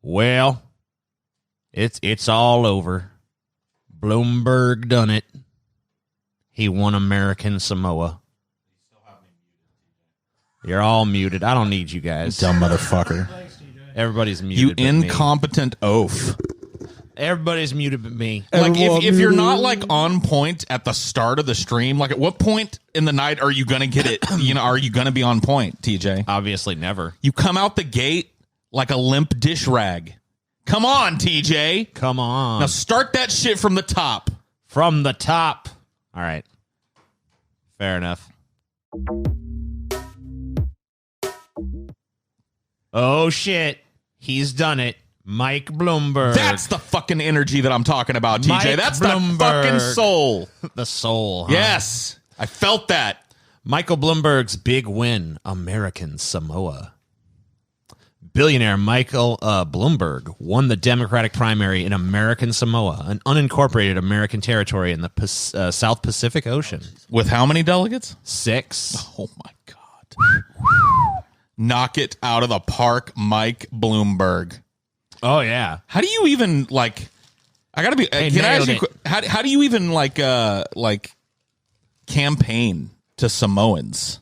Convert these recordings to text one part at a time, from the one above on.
Well, it's all over. Bloomberg done it. He won American Samoa. You're all muted. I don't need you guys. Dumb motherfucker. Everybody's muted. You but me. incompetent oaf. Everybody's muted but me. Like, if you're not, like, on point at the start of the stream, like, at what point in the night are you going to get it? Are you going to be on point, TJ? Obviously never. You come out the gate like a limp dish rag. Come on, TJ. Come on. Now start that shit from the top. From the top. All right. Fair enough. Oh, shit. He's done it. Mike Bloomberg. That's the fucking energy that I'm talking about, TJ. Mike That's Bloomberg. the fucking soul. The soul. Huh? Yes. I felt that. Michael Bloomberg's big win, American Samoa. Billionaire Michael Bloomberg won the Democratic primary in American Samoa, an unincorporated American territory in the South Pacific Ocean. With how many delegates? 6. Oh, my God. Knock it out of the park, Mike Bloomberg. Oh, yeah. How do you even, like, I gotta be, can I ask you, how do you even, like campaign to Samoans?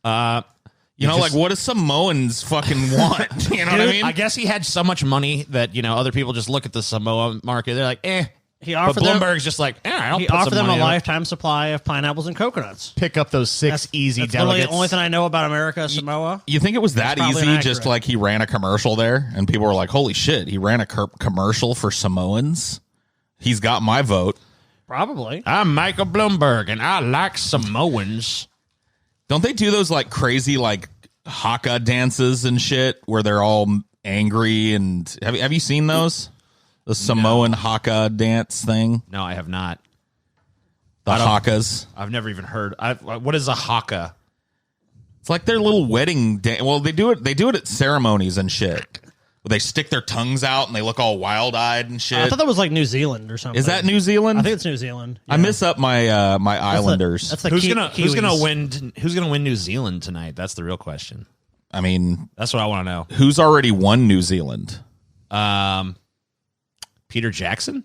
You know, like, what do Samoans fucking want? You know what I mean? I guess he had so much money that, other people just look at the Samoa market. They're like, eh. He offered but Bloomberg's just like, I'll he put offered some them a money on it. lifetime supply of pineapples and coconuts. Pick up those 6 easy That's delegates. literally the only thing I know about America, Samoa. You think it was that That's probably easy? inaccurate. Just like he ran a commercial there, and people were like, "Holy shit, he ran a commercial for Samoans. He's got my vote." Probably. I'm Michael Bloomberg, and I like Samoans. Don't they do those like crazy like haka dances and shit where they're all angry? And have you seen those? The Samoan haka dance thing. No, I have not. The hakas. I've never even heard. What is a haka? It's like their little wedding dance. Well, they do it at ceremonies and shit. Where they stick their tongues out and they look all wild-eyed and shit. I thought that was like New Zealand or something. Is that New Zealand? I think it's New Zealand. I miss up my my Islanders. That's the Who's Kiwis. gonna win? Who's gonna win New Zealand tonight? That's the real question. I mean, That's what I want to know. who's already won New Zealand? Peter Jackson?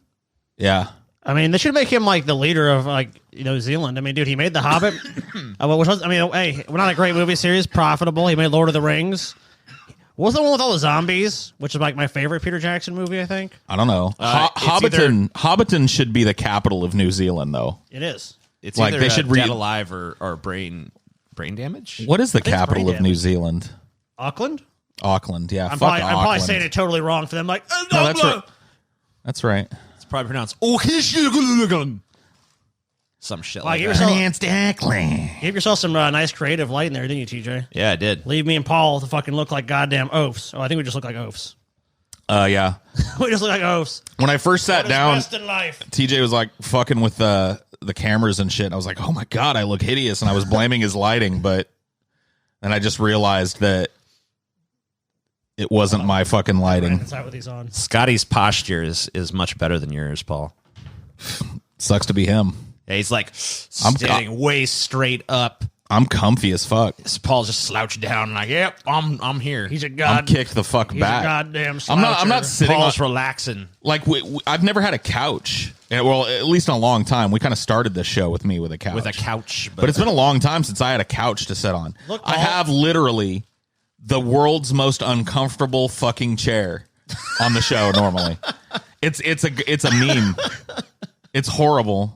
Yeah. I mean, they should make him like the leader of like New Zealand. I mean, dude, he made The Hobbit. Hey, we're not a great movie series, profitable. He made Lord of the Rings. What was the one with all the zombies? Which is like my favorite Peter Jackson movie, I think. I don't know. Hobbiton should be the capital of New Zealand, though. It is. It's Like, either they should dead alive or brain damage. What is the think it's capital brain of New damage. Zealand? Auckland? Auckland, yeah. I'm Fuck probably Auckland. saying it totally wrong for them. Like, No, that's right. That's right. It's probably pronounced some shit Like, like that. give yourself some nice creative light in there, didn't you, TJ? Yeah, I did. Leave me and Paul to fucking look like goddamn oafs. Oh, I think we just look like oafs. Yeah. We just look like oafs. When I first sat What is down, best in life? TJ was like fucking with the cameras and shit. I was like, oh my God, I look hideous. And I was blaming his lighting, but then I just realized that it wasn't my fucking lighting. That's not what he's on. Scotty's posture is much better than yours, Paul. Sucks to be him. Yeah, he's like standing way straight up. I'm comfy as fuck. Paul's just slouched down, like, yep, I'm here. He's a I'm kicked the fuck He's back. a goddamn sloucher. I'm not sitting on, Paul's relaxing. like I've never had a couch. Well, at least in a long time. We kind of started this show with me with a couch. With a couch. But it's been a long time since I had a couch to sit on. Look, I Paul. have literally the world's most uncomfortable fucking chair on the show normally. It's a meme. It's horrible.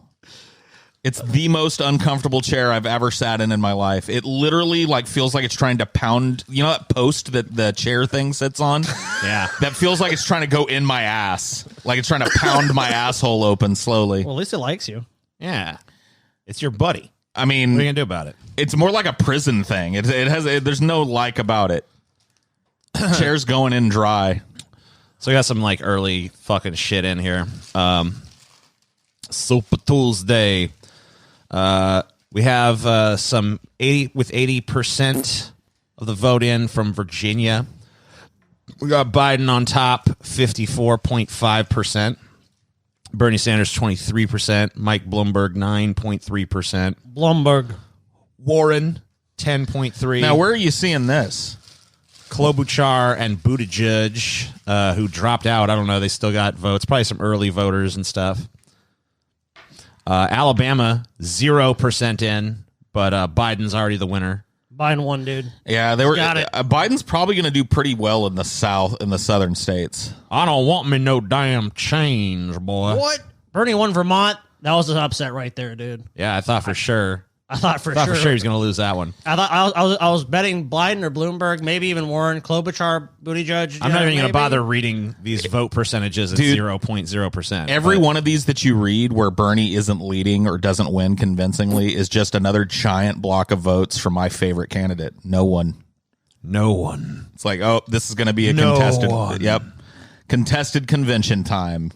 It's the most uncomfortable chair I've ever sat in my life. It literally like feels like it's trying to pound, you know that post that the chair thing sits on? Yeah. That feels like it's trying to go in my ass. Like it's trying to pound my asshole open slowly. Well, at least it likes you. Yeah. It's your buddy. I mean, What are you going to do about it? it's more like a prison thing. There's no like about it. Chair's going in dry. So we got some like early fucking shit in here. Super Tuesday. We have some 80% of the vote in from Virginia. We got Biden on top, 54.5%. Bernie Sanders, 23%. Mike Bloomberg, 9.3%. Bloomberg. Warren, 10.3%. Now, where are you seeing this? Klobuchar and Buttigieg, who dropped out. I don't know. They still got votes. Probably some early voters and stuff. Alabama, 0% in, but Biden's already the winner. Biden won, dude. Yeah, they were. Got it. Biden's probably going to do pretty well in the southern states. I don't want me no damn change, boy. What? Bernie won Vermont. That was an upset right there, dude. Yeah, I thought for sure. I thought for he sure was going to lose that one. I thought I was betting Biden or Bloomberg, maybe even Warren, Klobuchar, Buttigieg. I'm not even going to bother reading these vote percentages at 0.0%. Every one of these that you read where Bernie isn't leading or doesn't win convincingly is just another giant block of votes for my favorite candidate. No one. It's like, oh, this is going to be a contested. Yep. Contested convention time.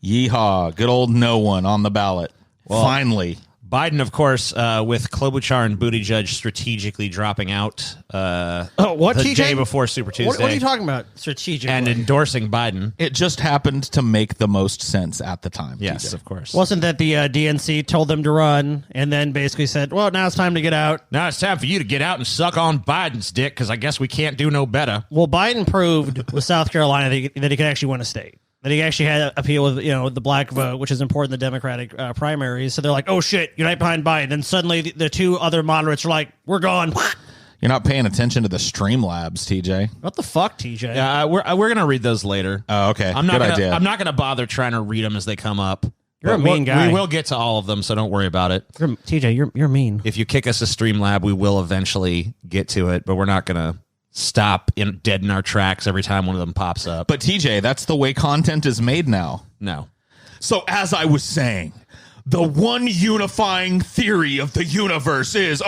Yeehaw. Good old no one on the ballot. Well, finally. Biden, of course, with Klobuchar and Buttigieg strategically dropping out the TJ? day before Super Tuesday. What are you talking about? Strategically. And endorsing Biden. It just happened to make the most sense at the time. Yes, TJ. of course. Wasn't that the DNC told them to run and then basically said, well, now it's time to get out? Now it's time for you to get out and suck on Biden's dick because I guess we can't do no better. Well, Biden proved with South Carolina that he could actually win a state. That he actually had appeal with the black vote, which is important in the Democratic primaries. So they're like, oh shit, unite behind Biden. Then suddenly the two other moderates are like, we're gone. You're not paying attention to the Streamlabs, TJ. What the fuck, TJ? Yeah, we're gonna read those later. Oh, okay. I'm not idea. I'm not gonna bother trying to read them as they come up. You're a mean guy. We will get to all of them, so don't worry about it. TJ, you're mean. If you kick us a Streamlab, we will eventually get to it, but we're not gonna stop dead in our tracks every time one of them pops up. But TJ, that's the way content is made now. No. So as I was saying, the one unifying theory of the universe is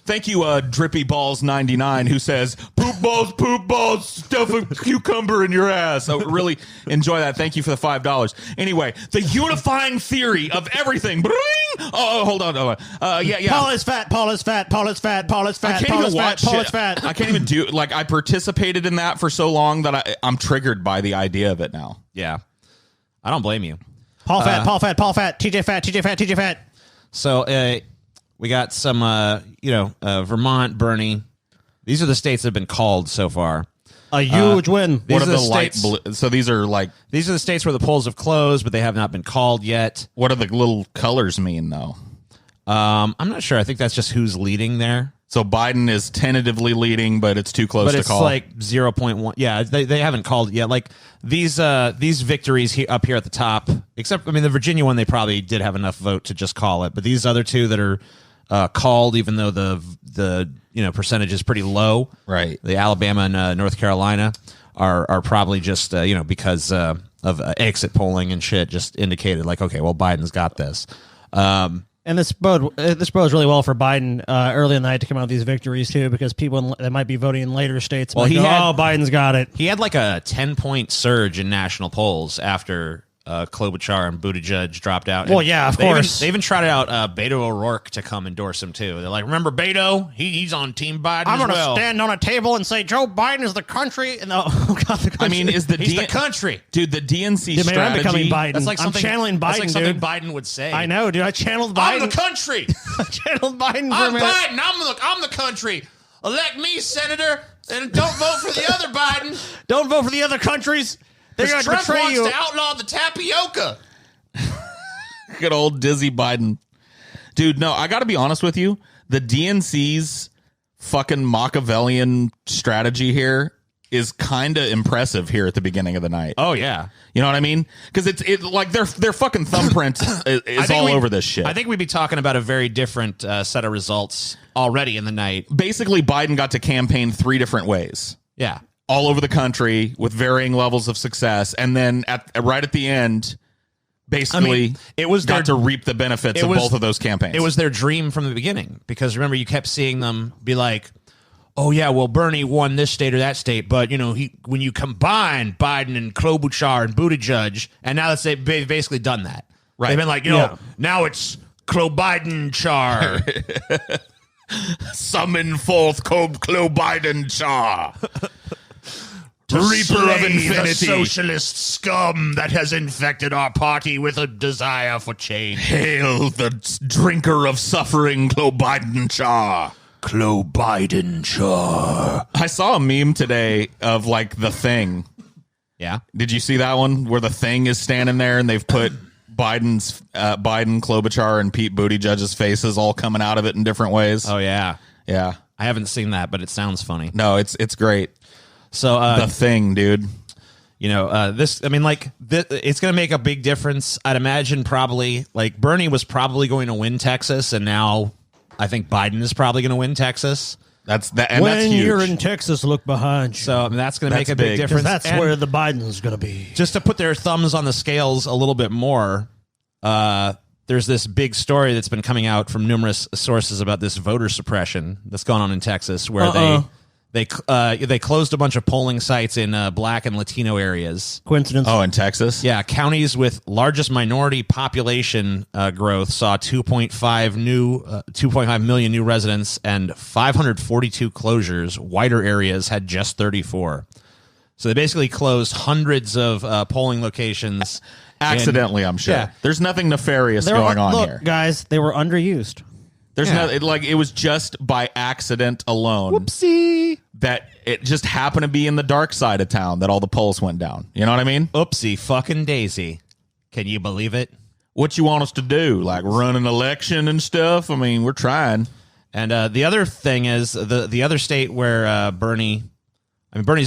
thank you, Drippy Balls 99, who says poop balls, stuff a cucumber in your ass. I really enjoy that. Thank you for the $5. Anyway, the unifying theory of everything. Hold on. Yeah. Paul is fat. I can't even watch it. I can't even do like I participated in that for so long that I'm triggered by the idea of it now. Yeah. I don't blame you. Paul fat, TJ fat. So we got some, Vermont, Bernie. These are the states that have been called so far. A huge win. What are the states? So these are the states where the polls have closed, but they have not been called yet. What do the little colors mean, though? I'm not sure. I think that's just who's leading there. So Biden is tentatively leading, but it's too close to call. But it's like 0.1. Yeah, they haven't called it yet. Like these victories up here at the top, except, the Virginia one, they probably did have enough vote to just call it. But these other two that are called, even though the percentage is pretty low. Right. The Alabama and North Carolina are probably just, because of exit polling and shit just indicated like, okay, well, Biden's got this. And this bodes really well for Biden early in the night to come out with these victories, too, because people that might be voting in later states might go, Biden's got it. He had like a 10-point surge in national polls after Klobuchar and Buttigieg dropped out. Well, yeah, of course. They even trotted out Beto O'Rourke to come endorse him, too. They're like, remember Beto? He's on Team Biden I'm as going to well. stand on a table and say, Joe Biden is the country. And the country. Is he's the country. Dude, the DNC I'm strategy. becoming Biden. That's like I'm channeling Biden, that's like something dude. Biden would say. I know, dude. I channeled Biden. I'm the country. I channeled Biden for I'm a minute. Biden. I'm the country. Elect me, Senator, and don't vote for the other Biden. Don't vote for the other countries. They're going to Trump betray wants you. to outlaw the tapioca. Good old Dizzy Biden. Dude, no, I got to be honest with you. The DNC's fucking Machiavellian strategy here is kind of impressive here at the beginning of the night. Oh, yeah. You know what I mean? Because it's like their fucking thumbprint is all over this shit. I think we'd be talking about a very different set of results already in the night. Basically, Biden got to campaign 3 different ways. Yeah. All over the country with varying levels of success. And then right at the end, basically, it was got to reap the benefits of both of those campaigns. It was their dream from the beginning. Because remember, you kept seeing them be like, oh, yeah, well, Bernie won this state or that state, but, when you combine Biden and Klobuchar and Buttigieg, and now they've basically done that. Right. They've been like, now it's Klo-Biden-char. Summon forth Klo-Biden-char. Reaper of Infinity. The socialist scum that has infected our party with a desire for change. Hail the drinker of suffering, Klo-Biden-char. Clo Biden char. I saw a meme today of like the Thing. Yeah. Did you see that one where the Thing is standing there and they've put Biden, Klobuchar, and Pete Buttigieg's faces all coming out of it in different ways? Oh, yeah. Yeah. I haven't seen that, but it sounds funny. No, it's great. So the Thing, dude. You know, it's going to make a big difference. I'd imagine probably like Bernie was probably going to win Texas, and now I think Biden is probably going to win Texas. That's huge. When you're in Texas, look behind you. So that's going to make a big difference. That's And where the Biden's going to be. just to put their thumbs on the scales a little bit more, there's this big story that's been coming out from numerous sources about this voter suppression that's gone on in Texas, where they closed a bunch of polling sites in Black and Latino areas. Coincidence? Oh, in Texas? Yeah, counties with largest minority population growth saw 2.5 million new residents and 542 closures. Wider areas had just 34. So they basically closed hundreds of polling locations. Accidentally, I'm sure. Yeah. There's nothing nefarious going on look, here. guys, they were underused. There's Yeah. it was just by accident alone. Whoopsie. That it just happened to be in the dark side of town that all the polls went down. You know what I mean? Oopsie fucking daisy. Can you believe it? What you want us to do? Like run an election and stuff? I mean, we're trying. And the other thing is the other state where Bernie's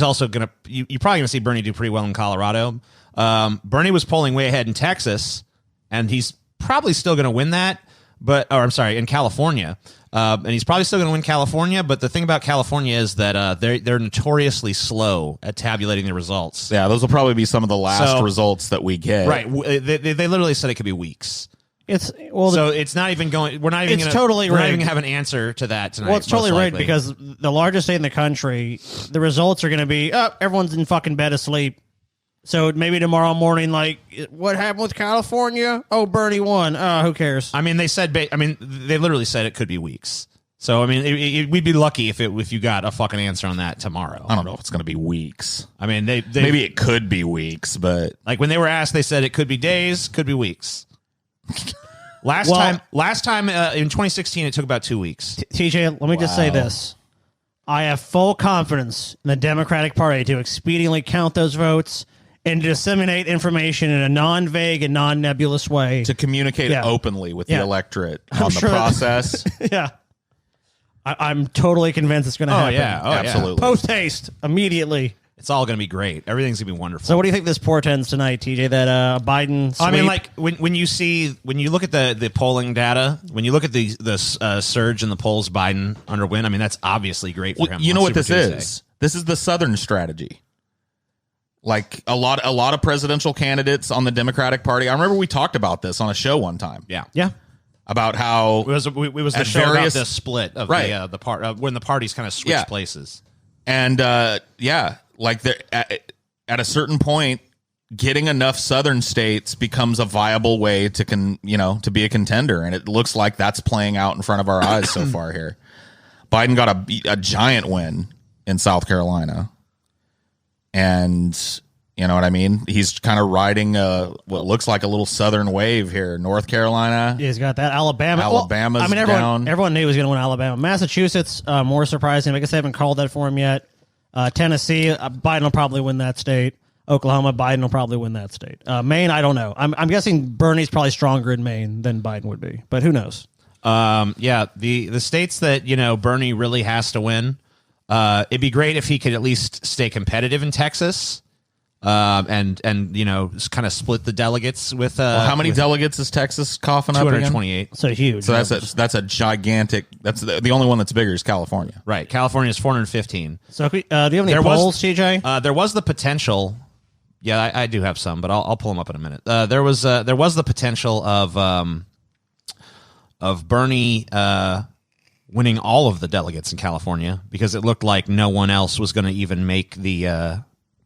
also going to, you're probably going to see Bernie do pretty well in Colorado. Bernie was polling way ahead in Texas, and he's probably still going to win that. In California. And he's probably still going to win California. But the thing about California is that they're notoriously slow at tabulating the results. Yeah, those will probably be some of the last results that we get. Right. They literally said it could be weeks. So it's not even going. We're not even. It's gonna, totally We're not rigged. even gonna have an answer to that tonight. Well, it's totally most rigged likely. because the largest state in the country, the results are going to be, everyone's in fucking bed asleep. So maybe tomorrow morning, like, what happened with California? Oh, Bernie won. Who cares? I mean, they literally said it could be weeks. So I mean, we'd be lucky if you got a fucking answer on that tomorrow. I don't know if it's going to be weeks. I mean, they Maybe it could be weeks, but like when they were asked, they said it could be days, could be weeks. Last time in 2016, it took about 2 weeks. TJ, let me just say this. I have full confidence in the Democratic Party to expediently count those votes and to disseminate information in a non-vague and non-nebulous way. to communicate openly with the electorate I'm on sure the process. Yeah. I'm totally convinced it's going to happen. Absolutely. Post haste, immediately. It's all going to be great. Everything's going to be wonderful. So what do you think this portends tonight, TJ, that Biden sweep? I mean, like when you look at the polling data, when you look at the surge in the polls, Biden under win. I mean, that's obviously great for him. You know on what this Super Tuesday. is? This is the Southern strategy. Like a lot of presidential candidates on the Democratic Party. I remember we talked about this on a show one time. Yeah. About how It was the at show about various- the split of Right. the part when the parties kind of switched places. and like at a certain point, getting enough Southern states becomes a viable way to be a contender, and it looks like that's playing out in front of our eyes so far here. Biden got a giant win in South Carolina, and you know what I mean? He's kind of riding what looks like a little Southern wave here. North Carolina. He's got that. Alabama's down. Everyone knew he was going to win Alabama. Massachusetts, more surprising. I guess they haven't called that for him yet. Tennessee, Biden will probably win that state. Oklahoma, Biden will probably win that state. Maine, I don't know. I'm guessing Bernie's probably stronger in Maine than Biden would be, but who knows? The states that Bernie really has to win. It'd be great if he could at least stay competitive in Texas. And kind of split the delegates with How many delegates is Texas coughing up again? 228. So huge. So that's a gigantic. That's the only one that's bigger is California. Right. California is 415. So do you have any polls, TJ? There was the potential. Yeah, I do have some, but I'll pull them up in a minute. There was the potential of Bernie winning all of the delegates in California because it looked like no one else was going to even make the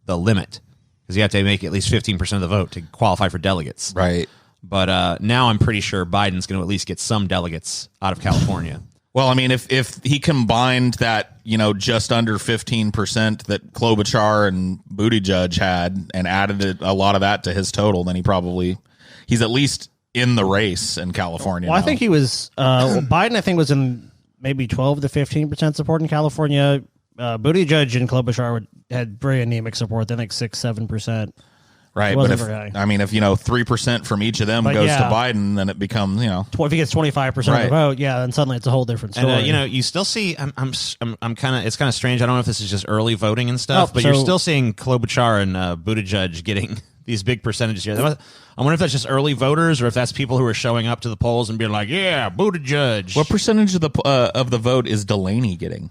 limit. Because you have to make at least 15% of the vote to qualify for delegates. Right. But now I'm pretty sure Biden's going to at least get some delegates out of California. Well, I mean, if he combined that, just under 15% that Klobuchar and Buttigieg had and added a lot of that to his total, then he's at least in the race in California. Well, now. I think he was Biden. I think was in maybe 12 to 15% support in California. Buttigieg and Klobuchar had very anemic support. They think 6-7%. Right, but if 3% from each of them goes to Biden, then it becomes if he gets 25% of the vote, then suddenly it's a whole different story. And you still see it's kind of strange. I don't know if this is just early voting and stuff, but you're still seeing Klobuchar and Buttigieg getting these big percentages here. I wonder if that's just early voters or if that's people who are showing up to the polls and being like, "Yeah, Buttigieg." What percentage of the vote is Delaney getting?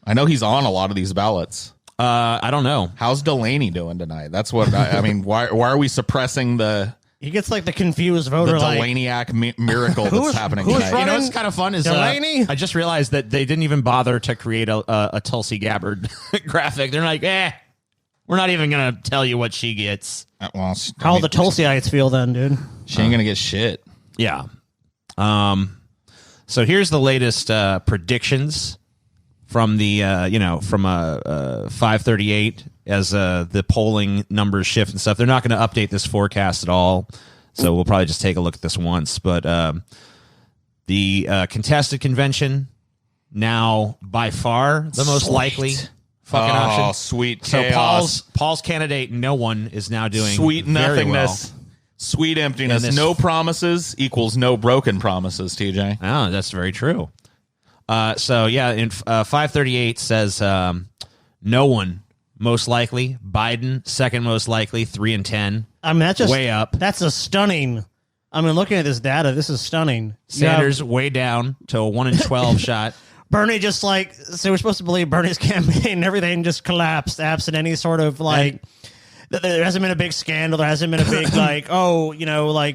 I know he's on a lot of these ballots. I don't know. How's Delaney doing tonight? That's what I mean. Why are we suppressing the? He gets like the confused voter, the Delaney-act miracle that's happening tonight. You know what's kind of fun is Delaney? I just realized that they didn't even bother to create a Tulsi Gabbard graphic. They're like, we're not even gonna tell you what she gets. How the Tulsiites feel then, dude? She ain't gonna get shit. Yeah. So here's the latest predictions from the 538 as the polling numbers shift and stuff. They're not going to update this forecast at all, so we'll probably just take a look at this once. But the contested convention now by far the most likely fucking option. Oh, sweet chaos. So Paul's candidate, no one, is now doing sweet very nothingness. well. Sweet emptiness. No promises equals no broken promises, TJ. Oh, that's very true. In 538 says no one most likely. Biden second most likely, 3 and 10. I mean, that's just way up. That's a stunning. I mean, looking at this data, this is stunning. Sanders way down to a 1 in 12 shot. Bernie just so we're supposed to believe Bernie's campaign and everything just collapsed, absent any sort of there hasn't been a big scandal. There hasn't been a big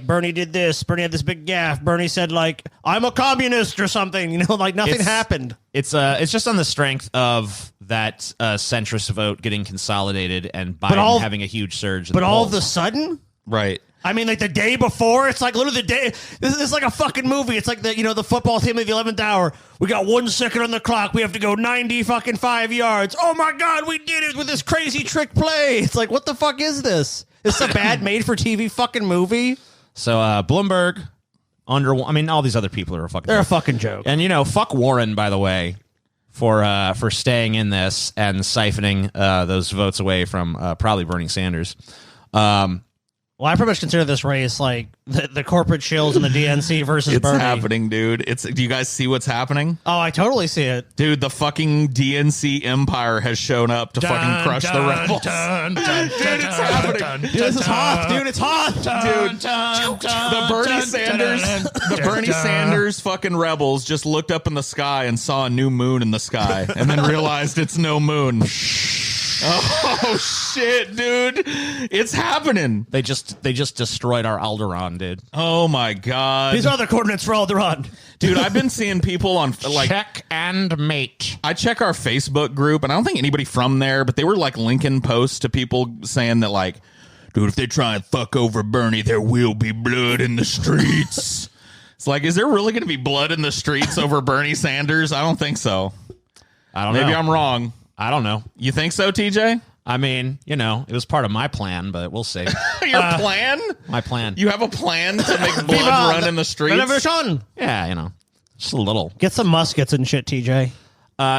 Bernie did this. Bernie had this big gaffe. Bernie said I'm a communist or something. Nothing happened. It's just on the strength of that centrist vote getting consolidated and Biden having a huge surge. But all of a sudden, right. I mean, the day before, it's literally the day. This is like a fucking movie. It's like the football team at the 11th hour. We got 1 second on the clock. We have to go 95 yards. Oh my God, we did it with this crazy trick play. It's like, what the fuck is this? This is a bad made-for-TV fucking movie. So Bloomberg, all these other people are a fucking. They're a fucking joke. And fuck Warren, by the way, for staying in this and siphoning those votes away from probably Bernie Sanders. Well, I pretty much consider this race like the corporate shills and the DNC versus Bernie. It's happening, dude. Do you guys see what's happening? Oh, I totally see it. Dude, the fucking DNC empire has shown up to fucking crush the rebels. Dude, it's happening. Dude, this is hot. Dude, it's hot. Dude, the Bernie Sanders fucking rebels just looked up in the sky and saw a new moon in the sky and then realized it's no moon. Oh shit, dude! It's happening. They just destroyed our Alderaan, dude. Oh my God! These are the coordinates for Alderaan, dude. I've been seeing people on check and mate. I check our Facebook group, and I don't think anybody from there, but they were linking posts to people saying that dude, if they try and fuck over Bernie, there will be blood in the streets. It's is there really going to be blood in the streets over Bernie Sanders? I don't think so. I don't know. Maybe I'm wrong. I don't know. You think so, TJ? I mean, it was part of my plan, but we'll see. Your plan? My plan. You have a plan to make blood run in the streets? Yeah, just a little. Get some muskets and shit, TJ.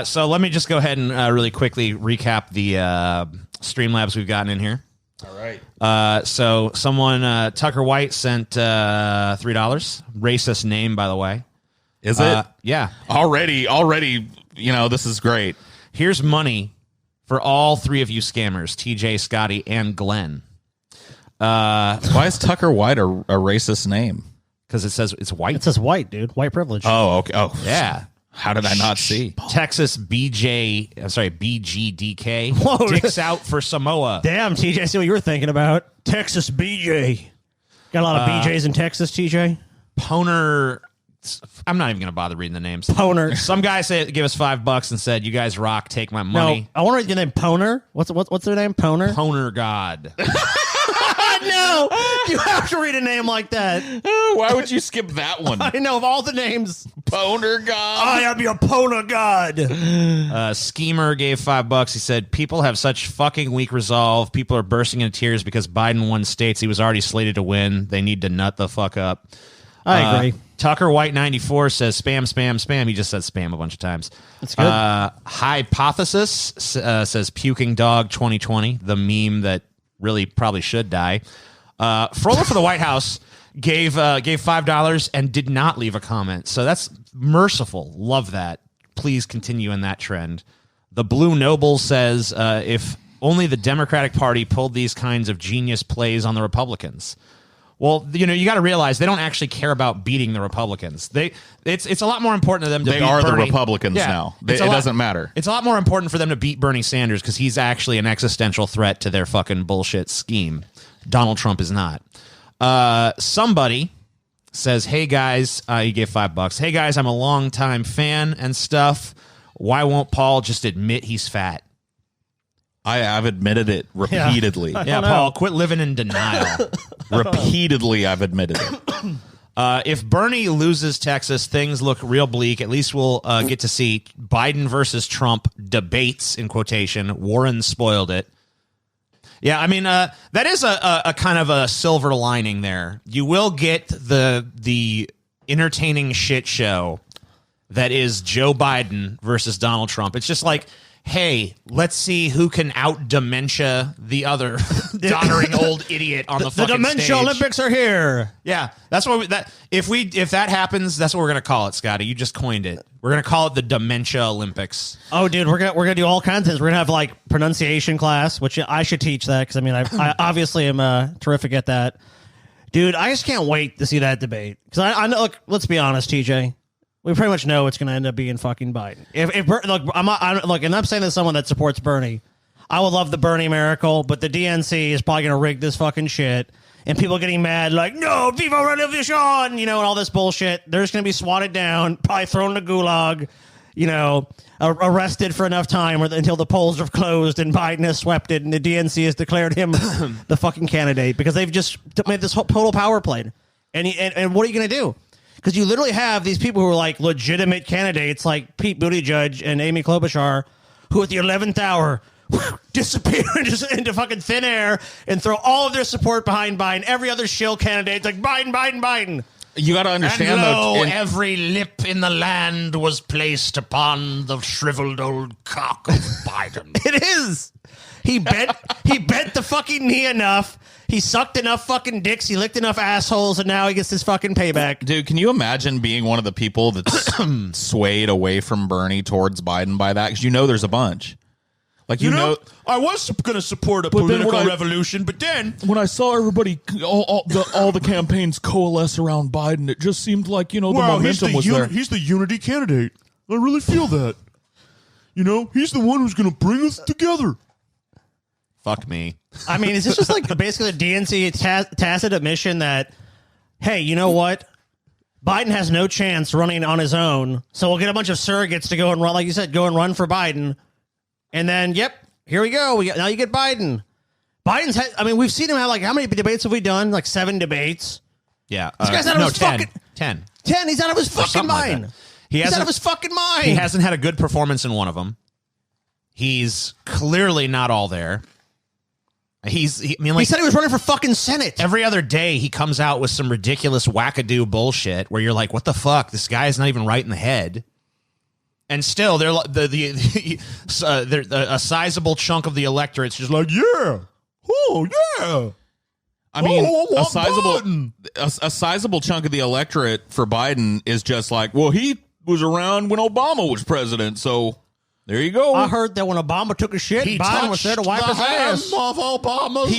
So let me just go ahead and really quickly recap the Streamlabs we've gotten in here. All right. So someone, Tucker White, sent $3. Racist name, by the way. Is it? Yeah. Already, this is great. Here's money for all 3 of you scammers, TJ, Scotty, and Glenn. Why is Tucker White a racist name? Because it says it's white. It says white, dude. White privilege. Oh, okay. Oh, yeah. How did I not see? Texas BGDK. Whoa. Dicks out for Samoa. Damn, TJ, I see what you were thinking about. Texas BJ. Got a lot of BJs in Texas, TJ? Poner. I'm not even going to bother reading the names. Poner. Some guy give us $5 and said, "You guys rock. Take my money." No, I want to read your name. Poner. What's their name? Poner. Poner God. No, you have to read a name like that. Why would you skip that one? I know of all the names. Poner God. I am your Poner God. Schemer gave $5. He said, "People have such fucking weak resolve. People are bursting into tears because Biden won states he was already slated to win. They need to nut the fuck up." I agree. Tucker White 94 says spam, spam, spam. He just said spam a bunch of times. That's good. Hypothesis says puking dog 2020, the meme that really probably should die. Froller for the White House gave $5 and did not leave a comment. So that's merciful. Love that. Please continue in that trend. The Blue Noble says if only the Democratic Party pulled these kinds of genius plays on the Republicans. Well, you got to realize they don't actually care about beating the Republicans. It's a lot more important to them to beat are Bernie. the Republicans now. It doesn't matter. It's a lot more important for them to beat Bernie Sanders because he's actually an existential threat to their fucking bullshit scheme. Donald Trump is not. Somebody says, hey guys, he gave $5. Hey guys, I'm a longtime fan and stuff. Why won't Paul just admit he's fat? I've admitted it repeatedly. Yeah, Paul, quit living in denial. Repeatedly, I've admitted it. If Bernie loses Texas, things look real bleak. At least we'll get to see Biden versus Trump debates, in quotation. Warren spoiled it. Yeah, I mean, that is a kind of a silver lining there. You will get the entertaining shit show that is Joe Biden versus Donald Trump. It's just like, hey, let's see who can out dementia the other doddering old idiot on the fucking The Dementia stage. Olympics are here. Yeah, that's what if that happens, that's what we're gonna call it, Scotty. You just coined it. We're gonna call it the Dementia Olympics. Oh, dude, we're gonna do all kinds of things. We're gonna have like pronunciation class, which I should teach that because I mean I obviously am terrific at that. Dude, I just can't wait to see that debate because I know. Look, let's be honest, TJ. We pretty much know it's going to end up being fucking Biden. And I'm saying this as someone that supports Bernie. I would love the Bernie miracle, but the DNC is probably going to rig this fucking shit. And people getting mad like, no, viva revolution, and all this bullshit. They're just going to be swatted down, probably thrown in the gulag, arrested for enough time until the polls are closed and Biden has swept it and the DNC has declared him the fucking candidate because they've just made this whole total power play. And what are you going to do? Because you literally have these people who are like legitimate candidates like Pete Buttigieg and Amy Klobuchar who at the 11th hour disappear into fucking thin air and throw all of their support behind Biden. Every other shill candidate like Biden, Biden, Biden. You got to understand, though. Every lip in the land was placed upon the shriveled old cock of Biden. It is. He bent the fucking knee enough. He sucked enough fucking dicks. He licked enough assholes, and now he gets his fucking payback. Dude, can you imagine being one of the people that's swayed away from Bernie towards Biden by that? Because there's a bunch. Like I was going to support a political revolution, but then when I saw everybody, all the campaigns coalesce around Biden, it just seemed like the momentum was there. He's the unity candidate. I really feel that. He's the one who's going to bring us together. Fuck me. I mean, is this just like basically the DNC tacit admission that, hey, you know what? Biden has no chance running on his own, so we'll get a bunch of surrogates to go and run, like you said, go and run for Biden. And then, yep, here we go. Now you get Biden. We've seen him have how many debates have we done? Like 7 debates. Yeah. This guy's out of his 10. fucking... 10. 10, he's out of his fucking mind. Like he's out of his fucking mind. He hasn't had a good performance in one of them. He's clearly not all there. He said he was running for fucking Senate. Every other day he comes out with some ridiculous wackadoo bullshit where you're like, what the fuck? This guy is not even right in the head. And still, they're a sizable chunk of the electorate's just like, yeah, oh yeah. I mean, Biden. a sizable chunk of the electorate for Biden is just like, well, he was around when Obama was president, so there you go. I heard that when Obama took a shit, Biden was there to wipe his ass. Of Obama's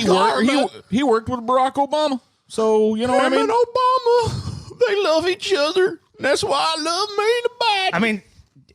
he worked with Barack Obama, so what I mean. And Obama, they love each other. That's why I love Maine Biden. I mean,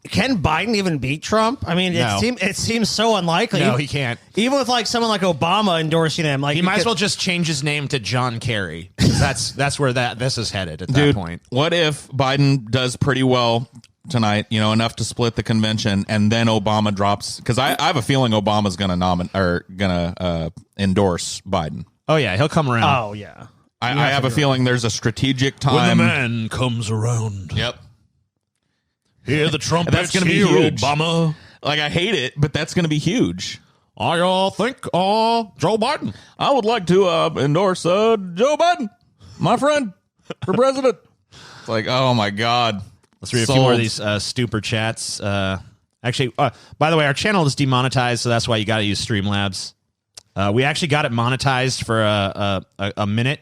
can Biden even beat Trump? I mean, No. it seems so unlikely. No, he can't. Even with someone like Obama endorsing him, He might as well just change his name to John Kerry. That's where this is headed at that point. What if Biden does pretty well tonight, enough to split the convention, and then Obama drops? Because I have a feeling Obama's going to endorse Biden. Oh yeah, he'll come around. Oh yeah, I have a feeling there's a strategic time. when the man comes around. Yep. Hear the trumpets, That's gonna be hear huge. Obama. Like, I hate it, but that's going to be huge. I think Joe Biden. I would like to endorse Joe Biden, my friend, for president. Like, oh my god. Let's read a few more of these stupid chats. Actually, by the way, our channel is demonetized, so that's why you got to use Streamlabs. We actually got it monetized for a minute.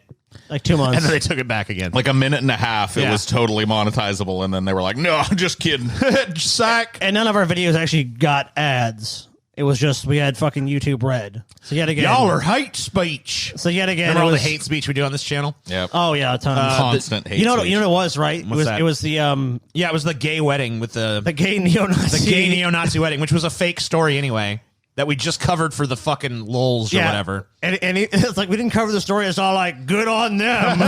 Like 2 months. And then they took it back again. Like a minute and a half, it Yeah. was totally monetizable, and then they were like, no, I'm just kidding. Sack. And none of our videos actually got ads. It was just, we had fucking YouTube Red. So yet again. Y'all are hate speech. So yet again. Remember all it the was, hate speech we do on this channel? Yep. Oh, yeah, a ton. Constant hate you know what speech. it was, right? What's that? It was the Yeah, it was the gay wedding with the gay neo-Nazi. gay neo-Nazi wedding, which was a fake story anyway, that we just covered for the fucking lulz or whatever. And it's like, we didn't cover the story. It's all like, good on them.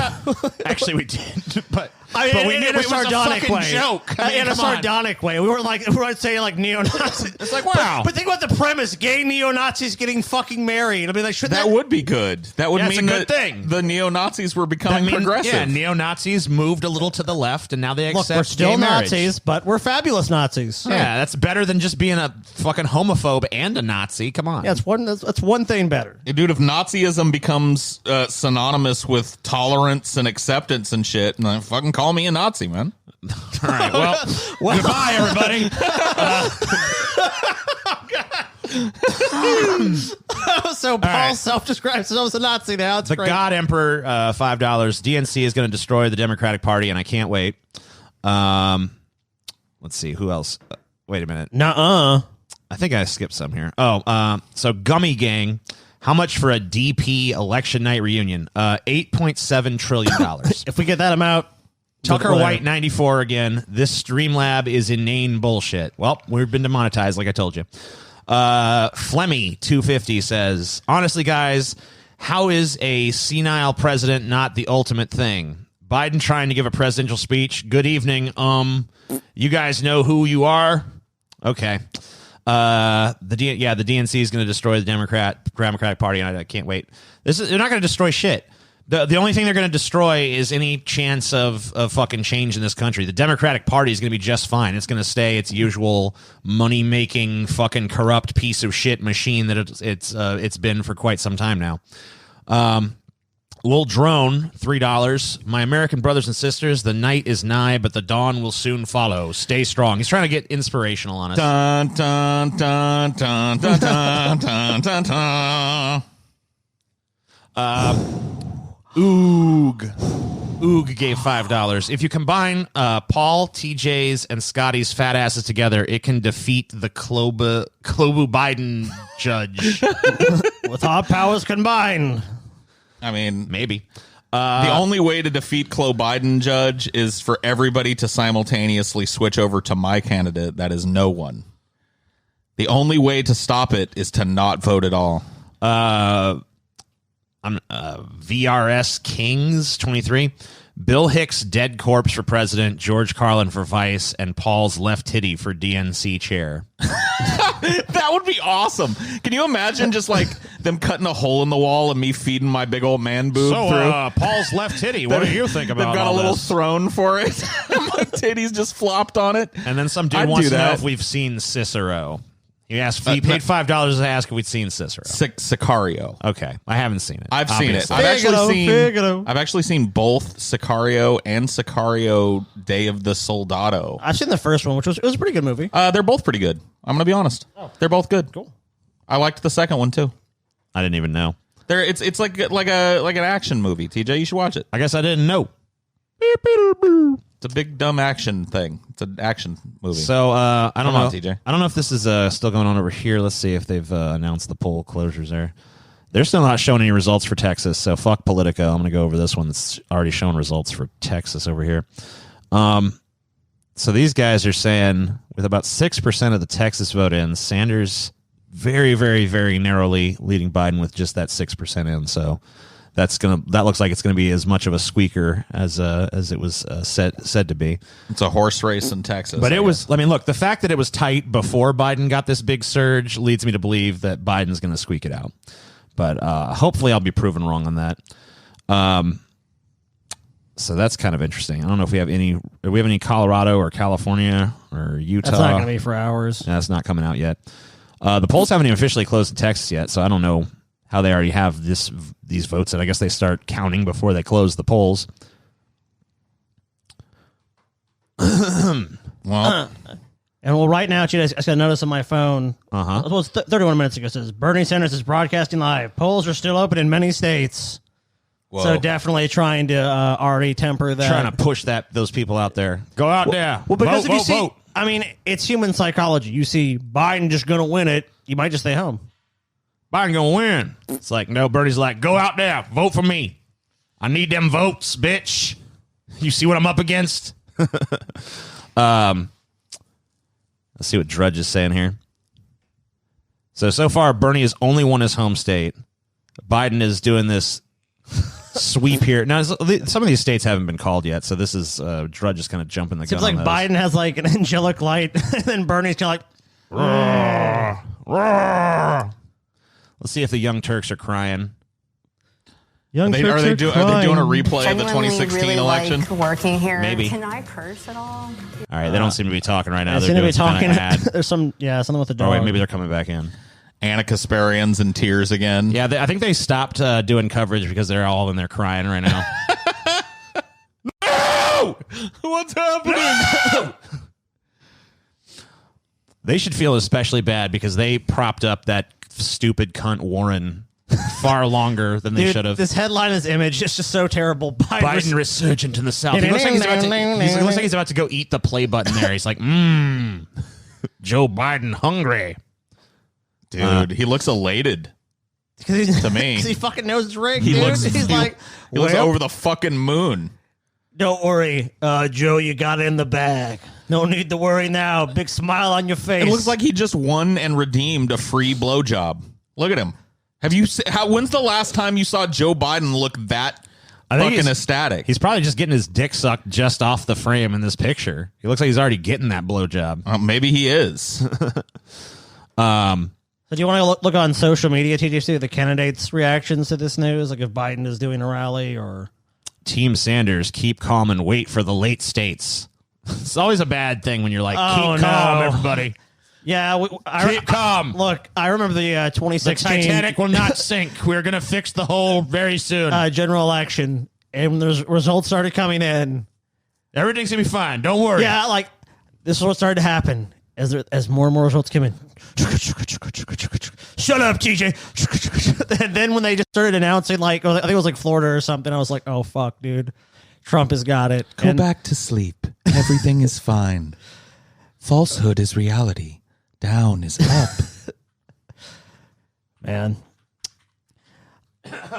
Actually, we did, but I mean, we knew in a it was a sardonic fucking way. joke. I mean, In a come on. sardonic way. We weren't saying like neo-Nazi. It's like, wow. But think about the premise: gay neo-Nazis getting fucking married. I mean, like, should That would be good. That would Yeah, it's mean a good that thing. the neo-Nazis were becoming progressive. Yeah, neo-Nazis moved a little to the left, and now they look? accept We're still gay marriage. Nazis, but we're fabulous Nazis. Yeah, that's better than just being a fucking homophobe and a Nazi. Come on. Yeah, that's one thing better. Dude, if Nazism becomes synonymous with tolerance and acceptance and shit, then fucking call me a Nazi, man. All right. Well, goodbye, everybody. So Paul self-describes himself as a Nazi now. It's The great. God Emperor, $5. DNC is going to destroy the Democratic Party, and I can't wait. Let's see. Who else? Wait a minute. Nuh-uh. I think I skipped some here. So Gummy Gang. How much for a DP election night reunion? $8.7 trillion. If we get that amount, Tucker whatever. White 94 again. This Streamlab is inane bullshit. Well, we've been demonetized, like I told you. Flemmy 250 says, honestly, guys, how is a senile president not the ultimate thing? Biden trying to give a presidential speech. Good evening. You guys know who you are? Okay. The DNC is going to destroy the Democratic Party, and I can't wait. They're not going to destroy shit. The only thing they're going to destroy is any chance of fucking change in this country. The Democratic Party is going to be just fine. It's going to stay its usual money-making, fucking corrupt piece of shit machine that it's been for quite some time now. Lil Drone, $3. My American brothers and sisters, the night is nigh, but the dawn will soon follow. Stay strong. He's trying to get inspirational on us. Dun, dun, dun, dun, dun, dun, dun, dun, dun. Oog gave $5. If you combine Paul, TJ's, and Scotty's fat asses together, it can defeat the Klobu Biden judge. with our powers combined. I mean, Maybe. the only way to defeat Chloe Biden, Judge, is for everybody to simultaneously switch over to my candidate. That is no one. The only way to stop it is to not vote at all. VRS Kings 23. Bill Hicks dead corpse for president, George Carlin for vice, and Paul's left titty for DNC chair. That would be awesome. Can you imagine just like them cutting a hole in the wall and me feeding my big old man boob through? Paul's left titty. What do you think about They've got all a little this? throne for it. My titties just flopped on it. And then some dude I'd wants do to know that. if we've seen Cicero. He paid $5 to ask if we'd seen Cicero. Sicario. Okay, I haven't seen it. I've seen it. obviously. I've actually seen both Sicario and Sicario Day of the Soldado. I've seen the first one, which was a pretty good movie. They're both pretty good. I'm gonna be honest. They're both good. Cool. I liked the second one too. I didn't even know. It's like an action movie. TJ, you should watch it. I guess I didn't know. It's a big dumb action thing. It's an action movie. So I don't Come know. on, TJ. I don't know if this is still going on over here. Let's see if they've announced the poll closures there. They're still not showing any results for Texas. So fuck Politico. I'm going to go over this one that's already showing results for Texas over here. So these guys are saying with about 6% of the Texas vote in, Sanders very, very, very narrowly leading Biden with just that 6% in. So that looks like it's going to be as much of a squeaker as it was said to be. It's a horse race in Texas. But it was, I mean, look, the fact that it was tight before Biden got this big surge leads me to believe that Biden's going to squeak it out. But hopefully I'll be proven wrong on that. So that's kind of interesting. I don't know if we have any Colorado or California or Utah. That's not going to be for hours. Yeah, that's not coming out yet. The polls haven't even officially closed in Texas yet, so I don't know how they already have these votes, and I guess they start counting before they close the polls. Well, And well, right now, I just got a notice on my phone. Uh-huh. Well, it's 31 minutes ago. It says Bernie Sanders is broadcasting live. Polls are still open in many states. whoa. So definitely trying to already temper that. Trying to push those people out there. Go out there. Well, because vote, if you vote, see, vote. I mean, it's human psychology. You see Biden just going to win it, you might just stay home. Biden gonna win. It's like, no, Bernie's like, go out there, vote for me. I need them votes, bitch. You see what I'm up against? Let's see what Drudge is saying here. So far, Bernie has only won his home state. Biden is doing this sweep here. Now, some of these states haven't been called yet, so this is Drudge is kind of jumping the gun. Seems like on those. Biden has like an angelic light, and then Bernie's kind of like, Let's see if the Young Turks are crying. young Are they doing a replay of the 2016 really election? Like working here. Maybe. Can I curse at all? All right, they don't seem to be talking right now. They They're seem to doing be some talking. kind of ad. There's something with the dog. Oh, wait, maybe they're coming back in. Anna Kasparian's in tears again. Yeah, I think they stopped doing coverage because they're all in there crying right now. No! What's happening? They should feel especially bad because they propped up that stupid cunt Warren far longer than they Dude, should have. this headline is image. It's just so terrible. Biden resurgent in the South. He looks like he's about to go eat the play button there. He's like, Joe Biden hungry. Dude, he looks elated to me. Because he fucking knows it's rigged, He dude. looks, He's like, he looks well, over the fucking moon. don't worry, Joe, you got it in the bag. No need to worry now. Big smile on your face. It looks like he just won and redeemed a free blowjob. Look at him. Have you? When's the last time you saw Joe Biden look that fucking ecstatic? He's probably just getting his dick sucked just off the frame in this picture. He looks like he's already getting that blowjob. Maybe he is. So do you want to look on social media, TJC, the candidates' reactions to this news? Like if Biden is doing a rally or... Team Sanders, keep calm and wait for the late states. It's always a bad thing when you're like, Oh, keep calm, no. everybody. Yeah, Keep calm. Look, I remember the The 2016 Titanic will not sink. We're going to fix the hole very soon. general election, and when the results started coming in, Everything's going to be fine. Don't worry. yeah, like this is what started to happen as more and more results came in. Shut up, TJ. And then when they just started announcing, like, I think it was like Florida or something, I was like, oh fuck, dude, Trump has got it. Go And- back to sleep. Everything is fine. Falsehood is reality. Down is up. man.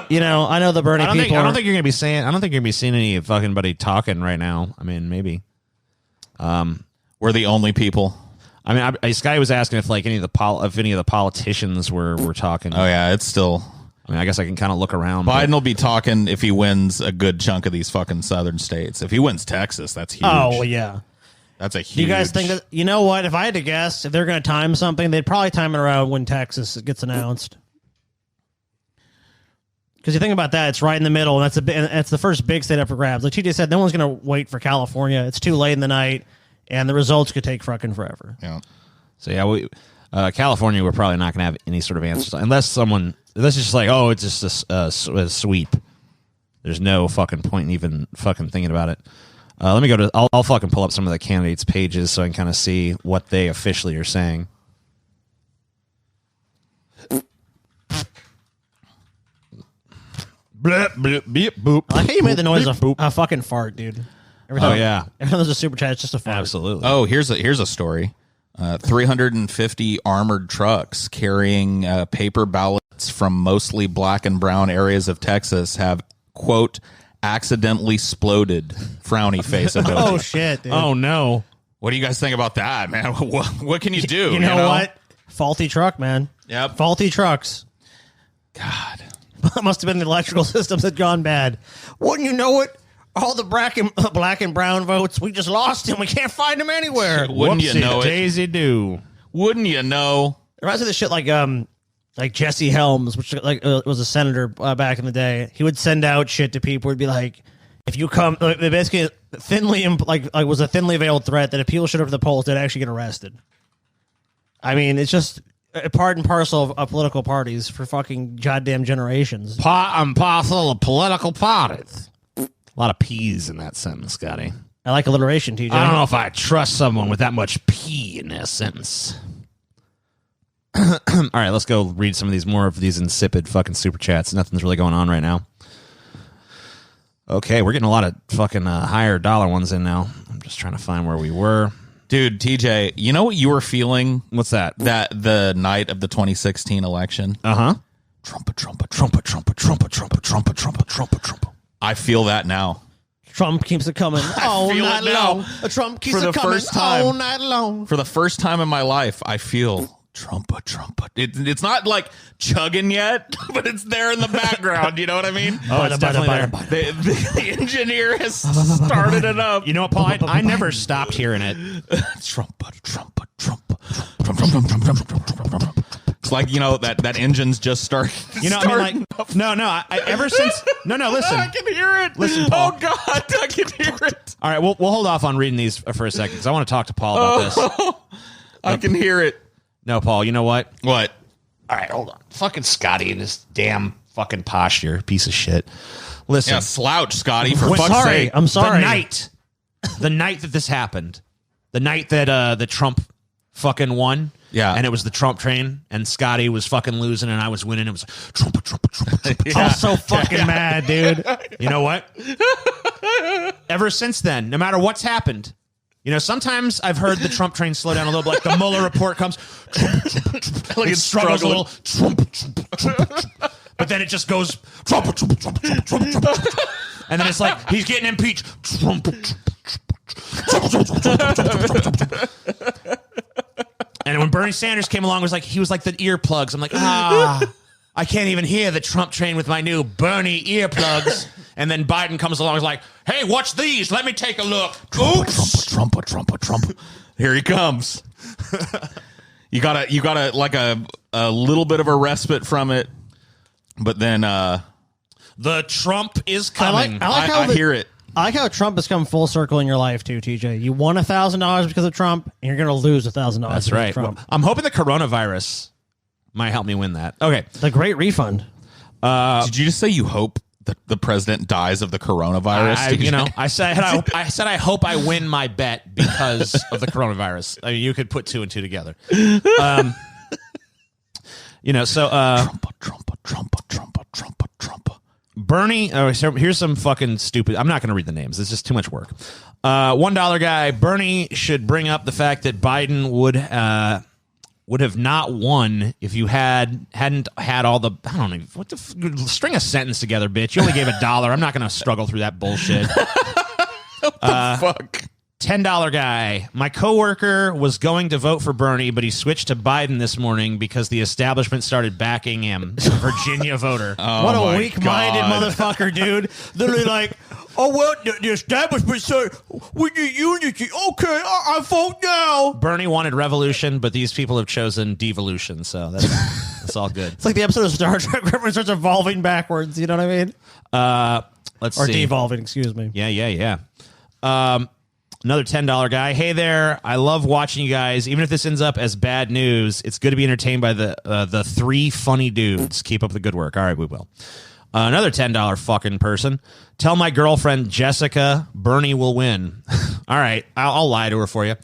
You know, I know the Bernie I don't people. think you're going to be saying. I don't think you're going to be seeing any fucking buddy talking right now. I mean, maybe. We're the only people. I mean, this guy was asking if like any of the politicians were talking. Oh yeah, it's still. I mean, I guess I can kind of look around. Biden will be talking if he wins a good chunk of these fucking southern states. If he wins Texas, that's huge. Oh well, yeah. That's a huge. Do you guys think that? You know what? If I had to guess, if they're going to time something, they'd probably time it around when Texas gets announced. Because you think about that, it's right in the middle, and that's the first big state up for grabs. Like TJ said, no one's going to wait for California. It's too late in the night, and the results could take fucking forever. Yeah. So yeah, California, we're probably not going to have any sort of answers unless it's just like, oh, it's just a sweep. There's no fucking point in even fucking thinking about it. Let me go to. I'll fucking pull up some of the candidates' pages so I can kind of see what they officially are saying. Blip, blip, beep, boop. I like how you made the noise of boop. a fucking fart, dude. Every Oh time, yeah, every time there's a super chat, it's just a fart. absolutely. Oh, here's a story. 350 armored trucks carrying paper ballots from mostly black and brown areas of Texas have, quote, accidentally exploded. Frowny face emoji. Oh shit, dude. Oh no. What do you guys think about that, man? What can you do? You know what? Faulty truck, man. Yep. Faulty trucks. God. Must have been the electrical systems had gone bad. Wouldn't you know it? All the black and brown votes, we just lost him. We can't find him anywhere. Wouldn't you know it? Daisy do. Wouldn't you know? It reminds me of the shit like Jesse Helms, which was a senator back in the day. He would send out shit to people. He'd be like, if you come, basically was a thinly veiled threat that if people showed up to the polls, they'd actually get arrested. I mean, it's just a part and parcel of political parties for fucking goddamn generations. Part and parcel of political parties. A lot of P's in that sentence, Scotty. I like alliteration, TJ. I don't know if I trust someone with that much P in their sentence. All right, let's go read some of these more of these insipid fucking super chats. Nothing's really going on right now. Okay, we're getting a lot of fucking higher dollar ones in now. I'm just trying to find where we were. Dude, TJ, you know what you were feeling? What's that? That the night of the 2016 election? Uh-huh. Trumpet, trumpet, trumpet, trumpet, trumpet, trumpet, trumpet, trumpet, trumpet, trumpet. I feel that now. Trump keeps it coming all feel night it now. long. Trump keeps For the it coming first time. all night long. For the first time in my life, I feel trumpet, trumpet. It's not like chugging yet, but it's there in the background. You know what I mean? Oh, it's definitely there. The engineer has started it up. You know what, Paul? I never stopped hearing it. Trumpet, trumpet, trumpet, trumpet, trumpet, trumpet, trumpet, trumpet. It's like, you know, that engine's just started. You know, I mean, like, no, I ever since, no, listen. I can hear it. Listen, Paul. Oh, God, I can hear it. All right, we'll hold off on reading these for a second because I want to talk to Paul about this. I can hear it. No, Paul, you know what? What? All right, hold on. Fucking Scotty and his damn fucking posture, piece of shit. Listen. Yeah, slouch, Scotty, for Wait, fuck's sorry, sake. I'm sorry. The night that this happened, the night that the Trump fucking won. Yeah. And it was the Trump train, and Scotty was fucking losing, and I was winning. It was trumpet, trumpet, trumpet, trumpet. I'm so fucking mad, dude. You know what? Ever since then, no matter what's happened, you know, sometimes I've heard the Trump train slow down a little bit, like the Mueller report comes, Like it struggles a little, but then it just goes, trumpet, trumpet, trumpet, trumpet, trumpet, trumpet. And then it's like, he's getting impeached. And when Bernie Sanders came along, he was like the earplugs. I'm like, I can't even hear the Trump train with my new Bernie earplugs. And then Biden comes along, is like, hey, watch these. Let me take a look. Oops. Trumpet, trumpet, trumpet. Here he comes. You gotta like a little bit of a respite from it, but then The Trump is coming. I hear it. I like how Trump has come full circle in your life too, TJ. You won $1,000 because of Trump, and you're going to lose $1,000. That's right. Trump. Well, I'm hoping the coronavirus might help me win that. Okay. The great refund. Did you just say you hope that the president dies of the coronavirus? I said I hope I win my bet because of the coronavirus. I mean, you could put two and two together. Trumpet, trumpet. Bernie, so here's some fucking stupid. I'm not going to read the names. It's just too much work. $1 guy. Bernie should bring up the fact that Biden would have not won if you hadn't had all the, I don't know, what the string a sentence together, bitch. You only gave $1. I'm not going to struggle through that bullshit. Fuck. $10 guy. My coworker was going to vote for Bernie, but he switched to Biden this morning because the establishment started backing him. Virginia voter. What a weak-minded motherfucker, dude. Literally like, oh, well, the establishment said, we need unity. Okay, I vote now. Bernie wanted revolution, but these people have chosen devolution, so that's all good. It's like the episode of Star Trek where it starts evolving backwards. You know what I mean? Let's or see. devolving, excuse me. Yeah. Another $10 guy. Hey there. I love watching you guys. Even if this ends up as bad news, it's good to be entertained by the three funny dudes. Keep up the good work. All right, we will. Another $10 fucking person. Tell my girlfriend, Jessica, Bernie will win. All right, I'll lie to her for you.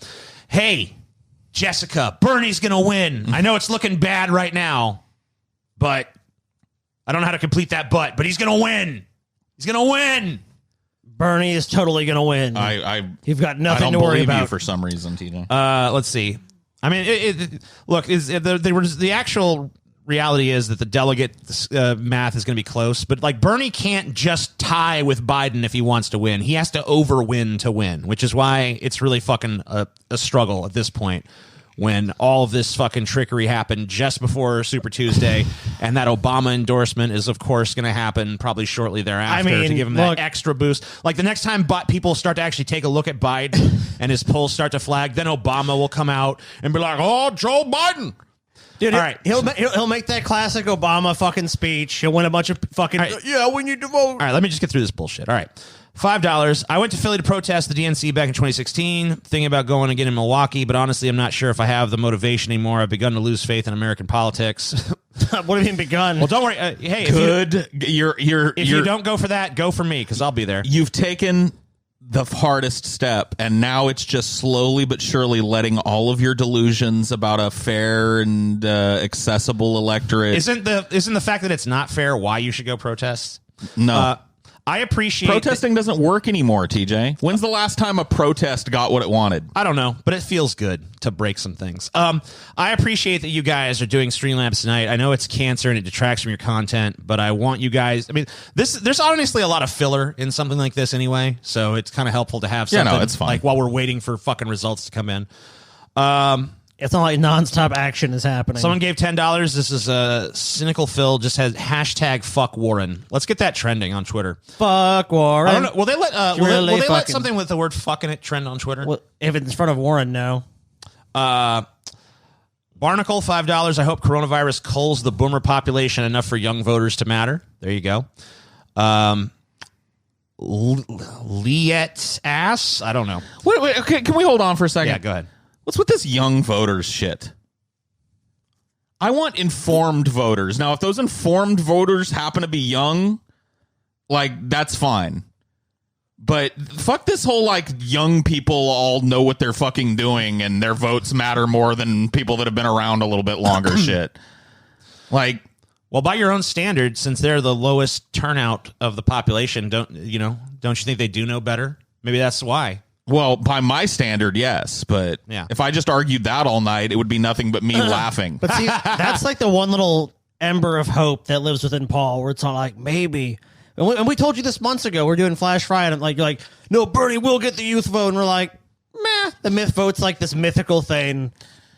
Hey, Jessica, Bernie's going to win. I know it's looking bad right now, but I don't know how to complete that but he's going to win. He's going to win. Bernie is totally going to win. You've got nothing to worry about. You for some reason, TJ. Let's see. I mean, look, the actual reality is that the delegate math is going to be close, but like Bernie can't just tie with Biden if he wants to win. He has to overwin to win, which is why it's really fucking a struggle at this point. When all of this fucking trickery happened just before Super Tuesday, and that Obama endorsement is, of course, going to happen probably shortly thereafter to give him that extra boost. Like the next time people start to actually take a look at Biden and his polls start to flag, then Obama will come out and be like, "Oh, Joe Biden." Dude, all right, he'll make that classic Obama fucking speech. He'll win a bunch of fucking we need to vote. All right, let me just get through this bullshit. All right. $5. I went to Philly to protest the DNC back in 2016, thinking about going again in Milwaukee, but honestly, I'm not sure if I have the motivation anymore. I've begun to lose faith in American politics. What have you even begun? Well, don't worry. Hey, if you don't go for that, go for me, because I'll be there. You've taken the hardest step, and now it's just slowly but surely letting all of your delusions about a fair and accessible electorate. Isn't the fact that it's not fair why you should go protest? No. I appreciate protesting doesn't work anymore, TJ. When's the last time a protest got what it wanted? I don't know, but it feels good to break some things. I appreciate that you guys are doing Streamlabs tonight. I know it's cancer and it detracts from your content, but I want you guys. I mean, there's honestly a lot of filler in something like this anyway, so it's kind of helpful to have something it's fine. like while we're waiting for fucking results to come in. It's not like nonstop action is happening. Someone gave $10. This is Cynical Phil. Just has hashtag fuck Warren. Let's get that trending on Twitter. Fuck Warren. I don't know. Will they let Really will they let fucking- something with the word "fuck" in it trend on Twitter? Well, if it's in front of Warren, no. Barnacle, $5. I hope coronavirus culls the boomer population enough for young voters to matter. There you go. Liet's ass. I don't know. Wait, okay, can we hold on for a second? Yeah, go ahead. What's with this young voters shit? I want informed voters. Now, if those informed voters happen to be young, like, that's fine. But fuck this whole, like, young people all know what they're fucking doing and their votes matter more than people that have been around a little bit longer shit. Like, well, by your own standards, since they're the lowest turnout of the population, don't you think they do know better? Maybe that's why. well, by my standard, yes. But Yeah. if I just argued that all night, it would be nothing but me laughing. But see, that's like the one little ember of hope that lives within Paul, where it's not like maybe. And we told you this months ago. We're doing Flash Friday, and you're like, no, Bernie will get the youth vote, and we're like, meh. The myth vote's like this mythical thing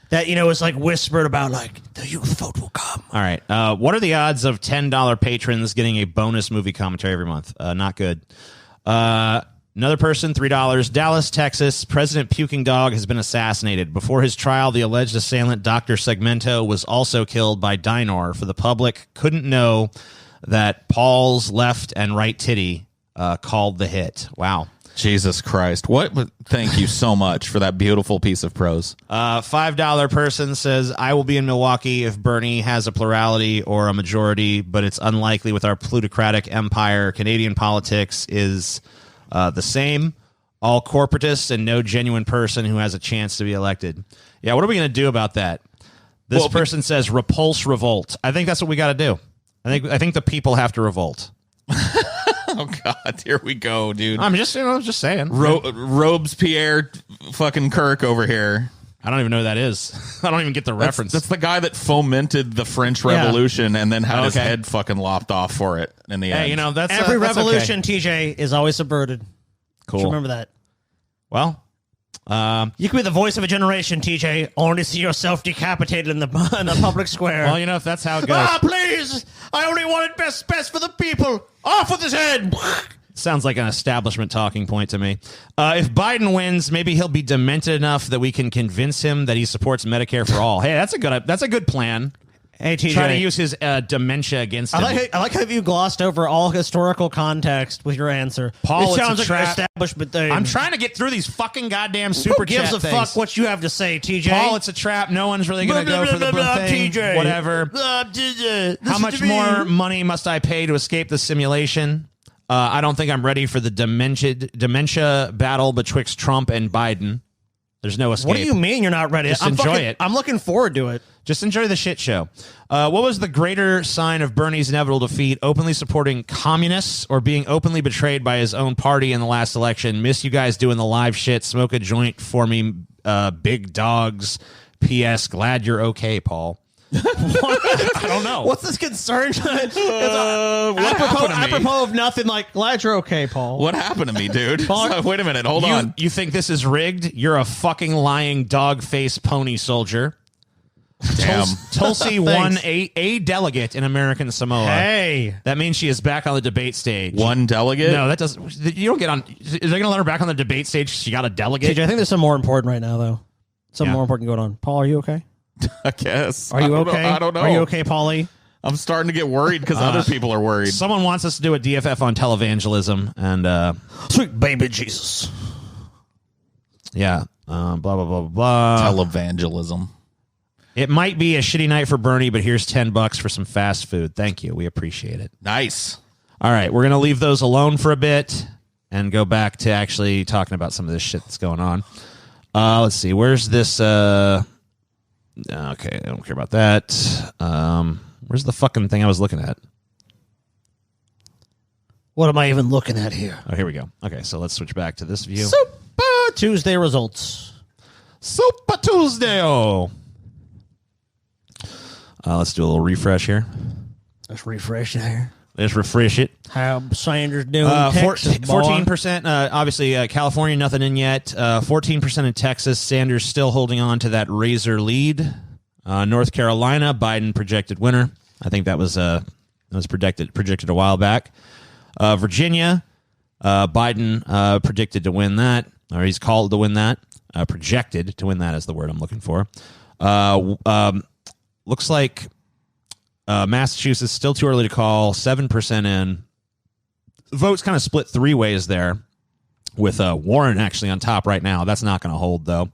that is like whispered about, like the youth vote will come. All right. What are the odds of $10 patrons getting a bonus movie commentary every month? Not good. Another person, $3. Dallas, Texas. President Puking Dog has been assassinated. Before his trial, the alleged assailant, Dr. Segmento, was also killed by Dinor. For the public, couldn't know that Paul's left and right titty called the hit. Wow. Jesus Christ. What? Thank you so much for that beautiful piece of prose. $5 person says, I will be in Milwaukee if Bernie has a plurality or a majority, but it's unlikely with our plutocratic empire. Canadian politics is the same. All corporatists and no genuine person who has a chance to be elected. Yeah, what are we going to do about that? This person says, repulse, revolt. I think that's what we got to do. I think the people have to revolt. Oh, God. Here we go, dude. I'm just saying. Robespierre fucking Kirk over here. I don't even know who that is. I don't even get the reference. That's the guy that fomented the French Revolution and then had his head fucking lopped off for it in the end. Hey, that's Every that's revolution, okay. TJ, is always subverted. Cool. Just remember that. Well, You can be the voice of a generation, TJ, only to see yourself decapitated in the public square. well, if that's how it goes. Please! I only wanted best for the people. Off with his head. Sounds like an establishment talking point to me. If Biden wins, maybe he'll be demented enough that we can convince him that he supports Medicare for all. Hey, that's a good plan. Hey, TJ. Try to use his dementia against him. I like how you glossed over all historical context with your answer. Paul, it sounds it's a like an trap. establishment thing. I'm trying to get through these fucking goddamn Who super gives chat a things. fuck what you have to say, TJ? Paul, it's a trap. No one's really going to go for the thing. TJ. Whatever. TJ. How much more money must I pay to escape the simulation? I don't think I'm ready for the dementia battle betwixt Trump and Biden. There's no escape. What do you mean you're not ready? Just enjoy it. I'm looking forward to it. Just enjoy the shit show. What was the greater sign of Bernie's inevitable defeat? Openly supporting communists or being openly betrayed by his own party in the last election? Miss you guys doing the live shit. Smoke a joint for me, big dogs. P.S. Glad you're okay, Paul. I don't know. What's this concern? What happened to me? Apropos of nothing, like, glad you're okay, Paul. What happened to me, dude? Paul- Wait a minute. Hold on. You think this is rigged? You're a fucking lying dog-faced pony soldier. Damn. Tulsi won a delegate in American Samoa. Hey. That means she is back on the debate stage. One delegate? No, that doesn't. You don't get on. Is they going to let her back on the debate stage? She got a delegate. TJ, I think there's something more important right now, though. Something Yeah. more important going on. Paul, are you okay? I guess. Are you I don't okay? know. I don't know. Are you okay, Paulie? I'm starting to get worried because other people are worried. Someone wants us to do a DFF on televangelism, and Sweet baby Jesus. yeah, blah blah blah blah blah. Televangelism. It might be a shitty night for Bernie, but here's $10 for some fast food. Thank you, we appreciate it. Nice. All right, we're gonna leave those alone for a bit. and go back to actually talking about some of this shit that's going on. Let's see. Where's this? Okay, I don't care about that. Where's the fucking thing I was looking at? What am I even looking at here? Oh, here we go. Okay, so let's switch back to this view. Super Tuesday results. Super Tuesday. Let's do a little refresh here. Let's refresh here. Let's refresh it. How Sanders doing? Texas, 14%. Obviously, California, nothing in yet. 14% in Texas. Sanders still holding on to that razor lead. North Carolina, Biden projected winner. I think that was predicted a while back. Virginia, Biden predicted to win that, or he's called to win that. Projected to win that is the word I'm looking for. Looks like Massachusetts, still too early to call, 7% in. Votes kind of split three ways there, with Warren actually on top right now. That's not going to hold, though.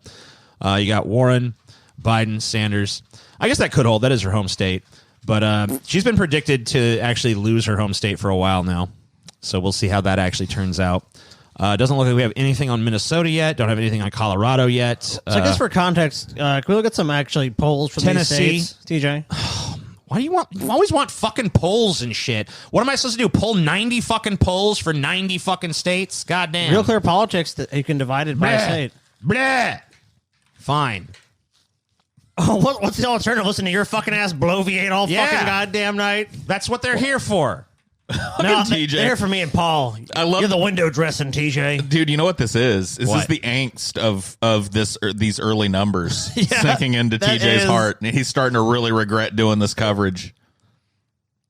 You got Warren, Biden, Sanders. I guess that could hold. That is her home state. But she's been predicted to actually lose her home state for a while now. So we'll see how that actually turns out. Doesn't look like we have anything on Minnesota yet. Don't have anything on Colorado yet. So I guess for context, can we look at some actually polls from Tennessee. these states, TJ? Why do you always want fucking polls and shit? What am I supposed to do? Pull 90 fucking polls for 90 fucking states? Goddamn. Real clear politics that you can divide it by state. Bleh. Fine. Oh, what's the alternative? Listen to your fucking ass bloviate all fucking goddamn night. That's what they're here for. No, TJ. they're here for me and Paul. You're the window dressing, TJ. Dude, you know what this is? This What? is the angst of these early numbers sinking into that TJ's is. heart, and he's starting to really regret doing this coverage.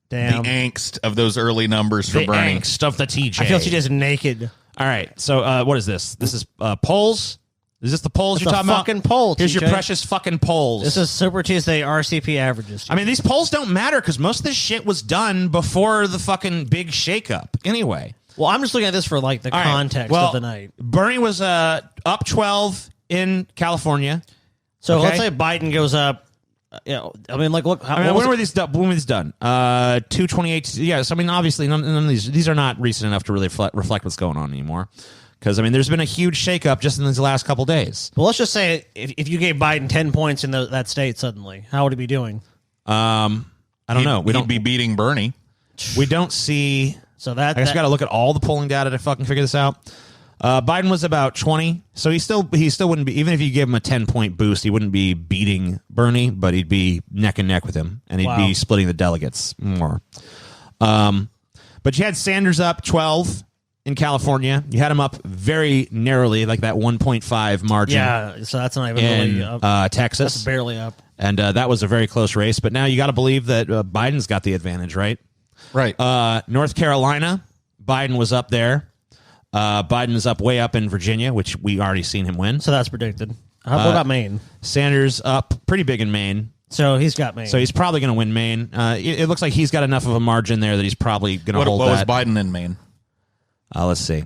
Damn. The angst of those early numbers for The Bernie. angst of the TJ. I feel TJ's naked. All right. So what is this? This is polls? Is this the polls It's you're a talking about? fucking poll, Here's your TJ. precious fucking polls. This is Super Tuesday RCP averages. I mean, these polls don't matter because most of this shit was done before the fucking big shakeup. Anyway. Well, I'm just looking at this for like the All right. context Well, of the night. Bernie was up 12 in California. So okay. let's say Biden goes up. I mean, like, look. I mean, when were these done? When were these done? 228. Yes. I mean, obviously, none of these are not recent enough to really reflect what's going on anymore. Because, I mean, there's been a huge shakeup just in these last couple days. Well, let's just say if you gave Biden 10 points in that state suddenly, how would he be doing? I don't know. He'd be beating Bernie. We don't see. So that I guess got to look at all the polling data to fucking figure this out. Biden was about 20, so he still wouldn't be, even if you gave him a 10-point boost, he wouldn't be beating Bernie, but he'd be neck and neck with him, and he'd be splitting the delegates more. But you had Sanders up 12 in California. You had him up very narrowly, like that 1.5 margin. Yeah, so that's not even in really up. Texas. That's barely up. And that was a very close race. But now you got to believe that Biden's got the advantage, right? Right. North Carolina, Biden was up there. Biden is up way up in Virginia, which we already seen him win. So that's predicted. What about Maine? Sanders up pretty big in Maine. So he's got Maine. So he's probably going to win Maine. It looks like he's got enough of a margin there that he's probably going to hold what that. was Biden in Maine? Let's see.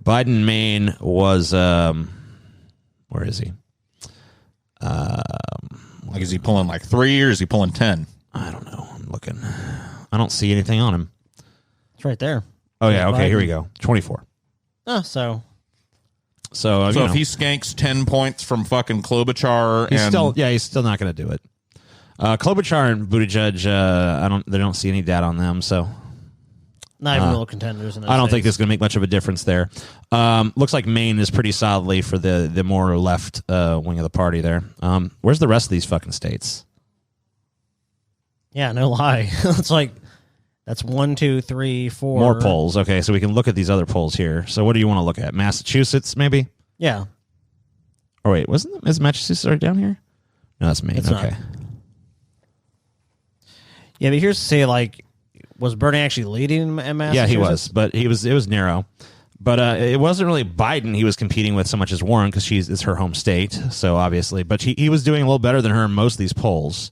Biden, Maine was, where is he? Like, is he pulling like 3 or is he pulling 10? I don't know. I'm looking. I don't see anything on him. it's right there. Oh, yeah. Okay, Biden. here we go. 24. Oh, so So, So if he skanks 10 points from fucking Klobuchar, he's and he's still not going to do it. Klobuchar and Buttigieg, they don't see any data on them, so not even real contenders. In those I don't think states. this is going to make much of a difference there. Looks like Maine is pretty solidly for the more left wing of the party there. Where's the rest of these fucking states? Yeah, no lie. It's like that's 1, 2, 3, 4 More polls. Okay, so we can look at these other polls here. So what do you want to look at? Massachusetts, maybe? Yeah, Oh, wait, is Massachusetts already down here? No, that's Maine. It's not. Okay. yeah. But here's to say, like, was Bernie actually leading in Massachusetts? Yeah, he was, but it was narrow. But it wasn't really Biden he was competing with so much as Warren because it's her home state, so obviously. But he was doing a little better than her in most of these polls.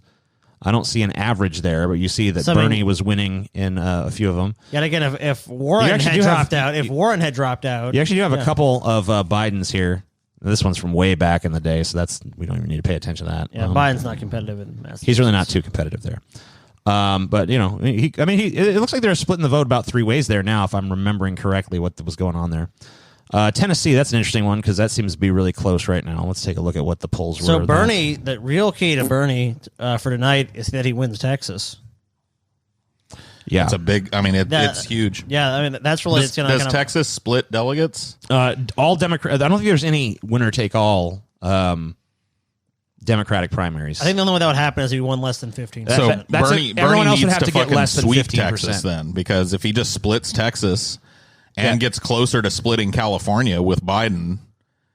I don't see an average there, but you see that Bernie was winning in a few of them. Yet again, if Warren actually had do have- dropped out, if Warren had dropped out, You actually do have a couple of Bidens here. This one's from way back in the day, so we don't even need to pay attention to that. yeah, Biden's not competitive in Massachusetts. He's really not too competitive there. But you know, it looks like they're splitting the vote about 3 ways there now, if I'm remembering correctly what was going on there. Tennessee, that's an interesting one because that seems to be really close right now. Let's take a look at what the polls were. So Bernie, the real key to Bernie for tonight is that he wins Texas. Yeah, it's a big. I mean, it's huge. Yeah, I mean that's really. Does Texas split delegates? All Democrat. I don't think there's any winner take all Democratic primaries. I think the only way that would happen is if he won less than 15%. So Bernie else would needs have to get fucking less than sweep 15%. Texas then, because if he just splits Texas and gets closer to splitting California with Biden,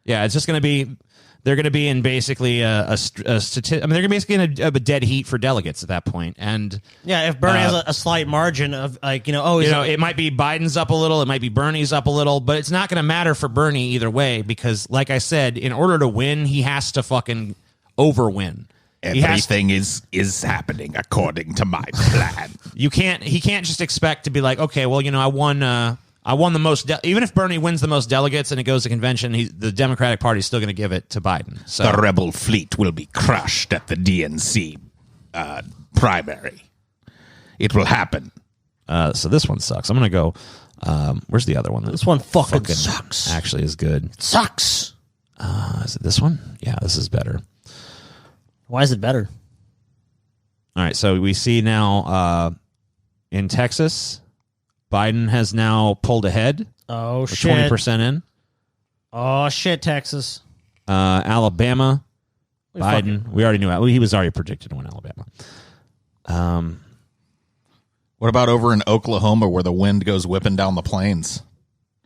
yeah, it's just going to be. They're going to be in basically they're going to be basically in a dead heat for delegates at that point. And yeah, if Bernie has a slight margin of it might be Biden's up a little, it might be Bernie's up a little, but it's not going to matter for Bernie either way because, like I said, in order to win, he has to fucking overwin. everything is happening according to my plan. He can't just expect to be like, okay, well, I won the most. Even if Bernie wins the most delegates and it goes to convention, the Democratic Party is still going to give it to Biden. So the rebel fleet will be crushed at the DNC primary. It will happen. So this one sucks. I'm going to go. Where's the other one? This one fucking sucks. Actually, is good. It sucks. Is it this one? Yeah, this is better. Why is it better? All right, so we see now in Texas, Biden has now pulled ahead. Oh, shit. 20% in. Oh, shit, Texas. Alabama, Biden. We already knew. He was already predicted to win Alabama. What about over in Oklahoma where the wind goes whipping down the plains?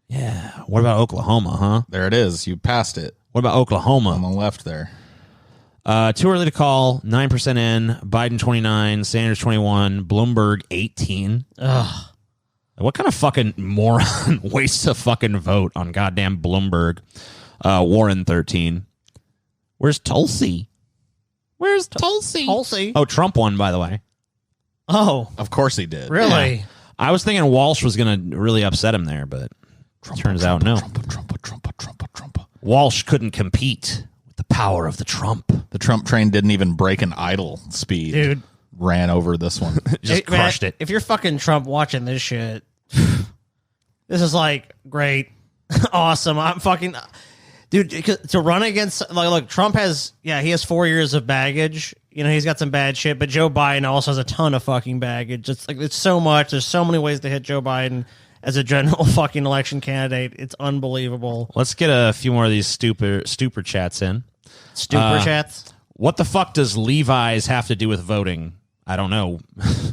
Yeah. What about Oklahoma, huh? There it is. You passed it. What about Oklahoma? On the left there. Too early to call. 9% in. Biden 29. Sanders 21. Bloomberg 18. Ugh. What kind of fucking moron wastes a fucking vote on goddamn Bloomberg? Warren 13. Where's Tulsi? Where's Tulsi? Tulsi? Oh, Trump won, by the way. Oh. Of course he did. Really? Yeah. I was thinking Walsh was going to really upset him there, but turns out no. Trump. Walsh couldn't compete with the power of the Trump. The Trump train didn't even break an idle speed. Dude. Ran over this one. Just crushed it. If you're fucking Trump watching this shit, this is like great. Awesome. I'm fucking... Dude, to run against... Look, Trump has... Yeah, he has 4 years of baggage. He's got some bad shit, but Joe Biden also has a ton of fucking baggage. It's so much. There's so many ways to hit Joe Biden as a general fucking election candidate. It's unbelievable. Let's get a few more of these stupor chats in. Stupor chats? What the fuck does Levi's have to do with voting? I don't know.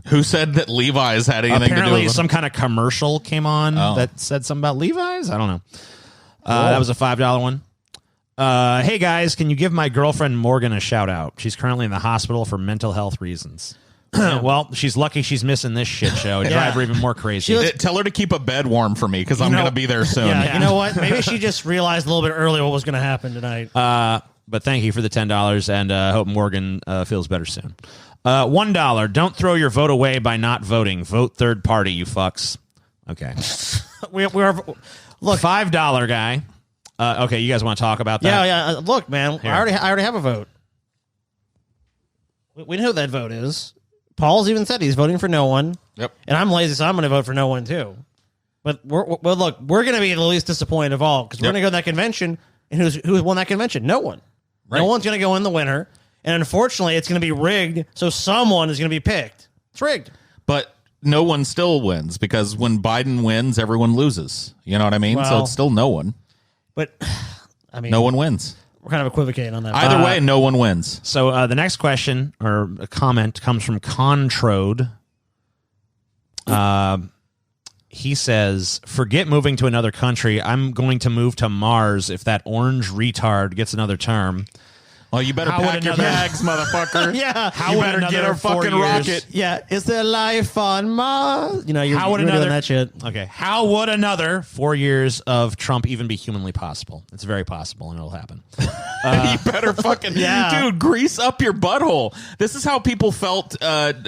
Who said that Levi's had anything to do with Apparently it? some kind of commercial came on that said something about Levi's. I don't know. That was a $5 one. Hey guys, can you give my girlfriend Morgan a shout out? She's currently in the hospital for mental health reasons. Well, she's lucky she's missing this shit show. It'd drive her even more crazy. Tell her to keep a bed warm for me because I'm going to be there soon. Yeah, you know what? Maybe she just realized a little bit earlier what was going to happen tonight. But thank you for the $10, and hope Morgan feels better soon. $1. Don't throw your vote away by not voting. Vote third party, you fucks. Okay. Look, $5 guy. Okay, you guys want to talk about that? Yeah. Look, man, I already have a vote. We know who that vote is. Paul's even said he's voting for no one. Yep. And I'm lazy, so I'm going to vote for no one too. But we're going to be the least disappointed of all because we're going to go to that convention, and who's won that convention? No one. Right. No one's going to go in the winner, and unfortunately, it's going to be rigged. So someone is going to be picked. It's rigged. But no one still wins because when Biden wins, everyone loses. You know what I mean? Well, so it's still no one. But I mean, no one wins. We're kind of equivocating on that. Either way, no one wins. So the next question or a comment comes from Controde. He says, forget moving to another country. I'm going to move to Mars if that orange retard gets another term. Well, you better pack your bags, motherfucker. Yeah. How you would better another get a 4 fucking years? rocket. Yeah. Is there life on Mars? You're doing that shit. Okay. How would another 4 years of Trump even be humanly possible? It's very possible, and it'll happen. You better fucking... Dude, grease up your butthole. This is how people felt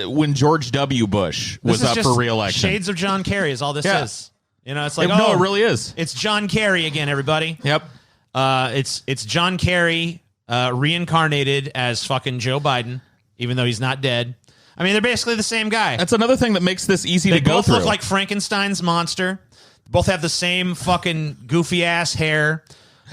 when George W. Bush was up for re-election. Shades of John Kerry is all this is. It's like, no, it really is. It's John Kerry again, everybody. Yep. It's John Kerry reincarnated as fucking Joe Biden, even though he's not dead. I mean, they're basically the same guy. That's another thing that makes this easy They to go both through. look like Frankenstein's monster. Both have the same fucking goofy ass hair.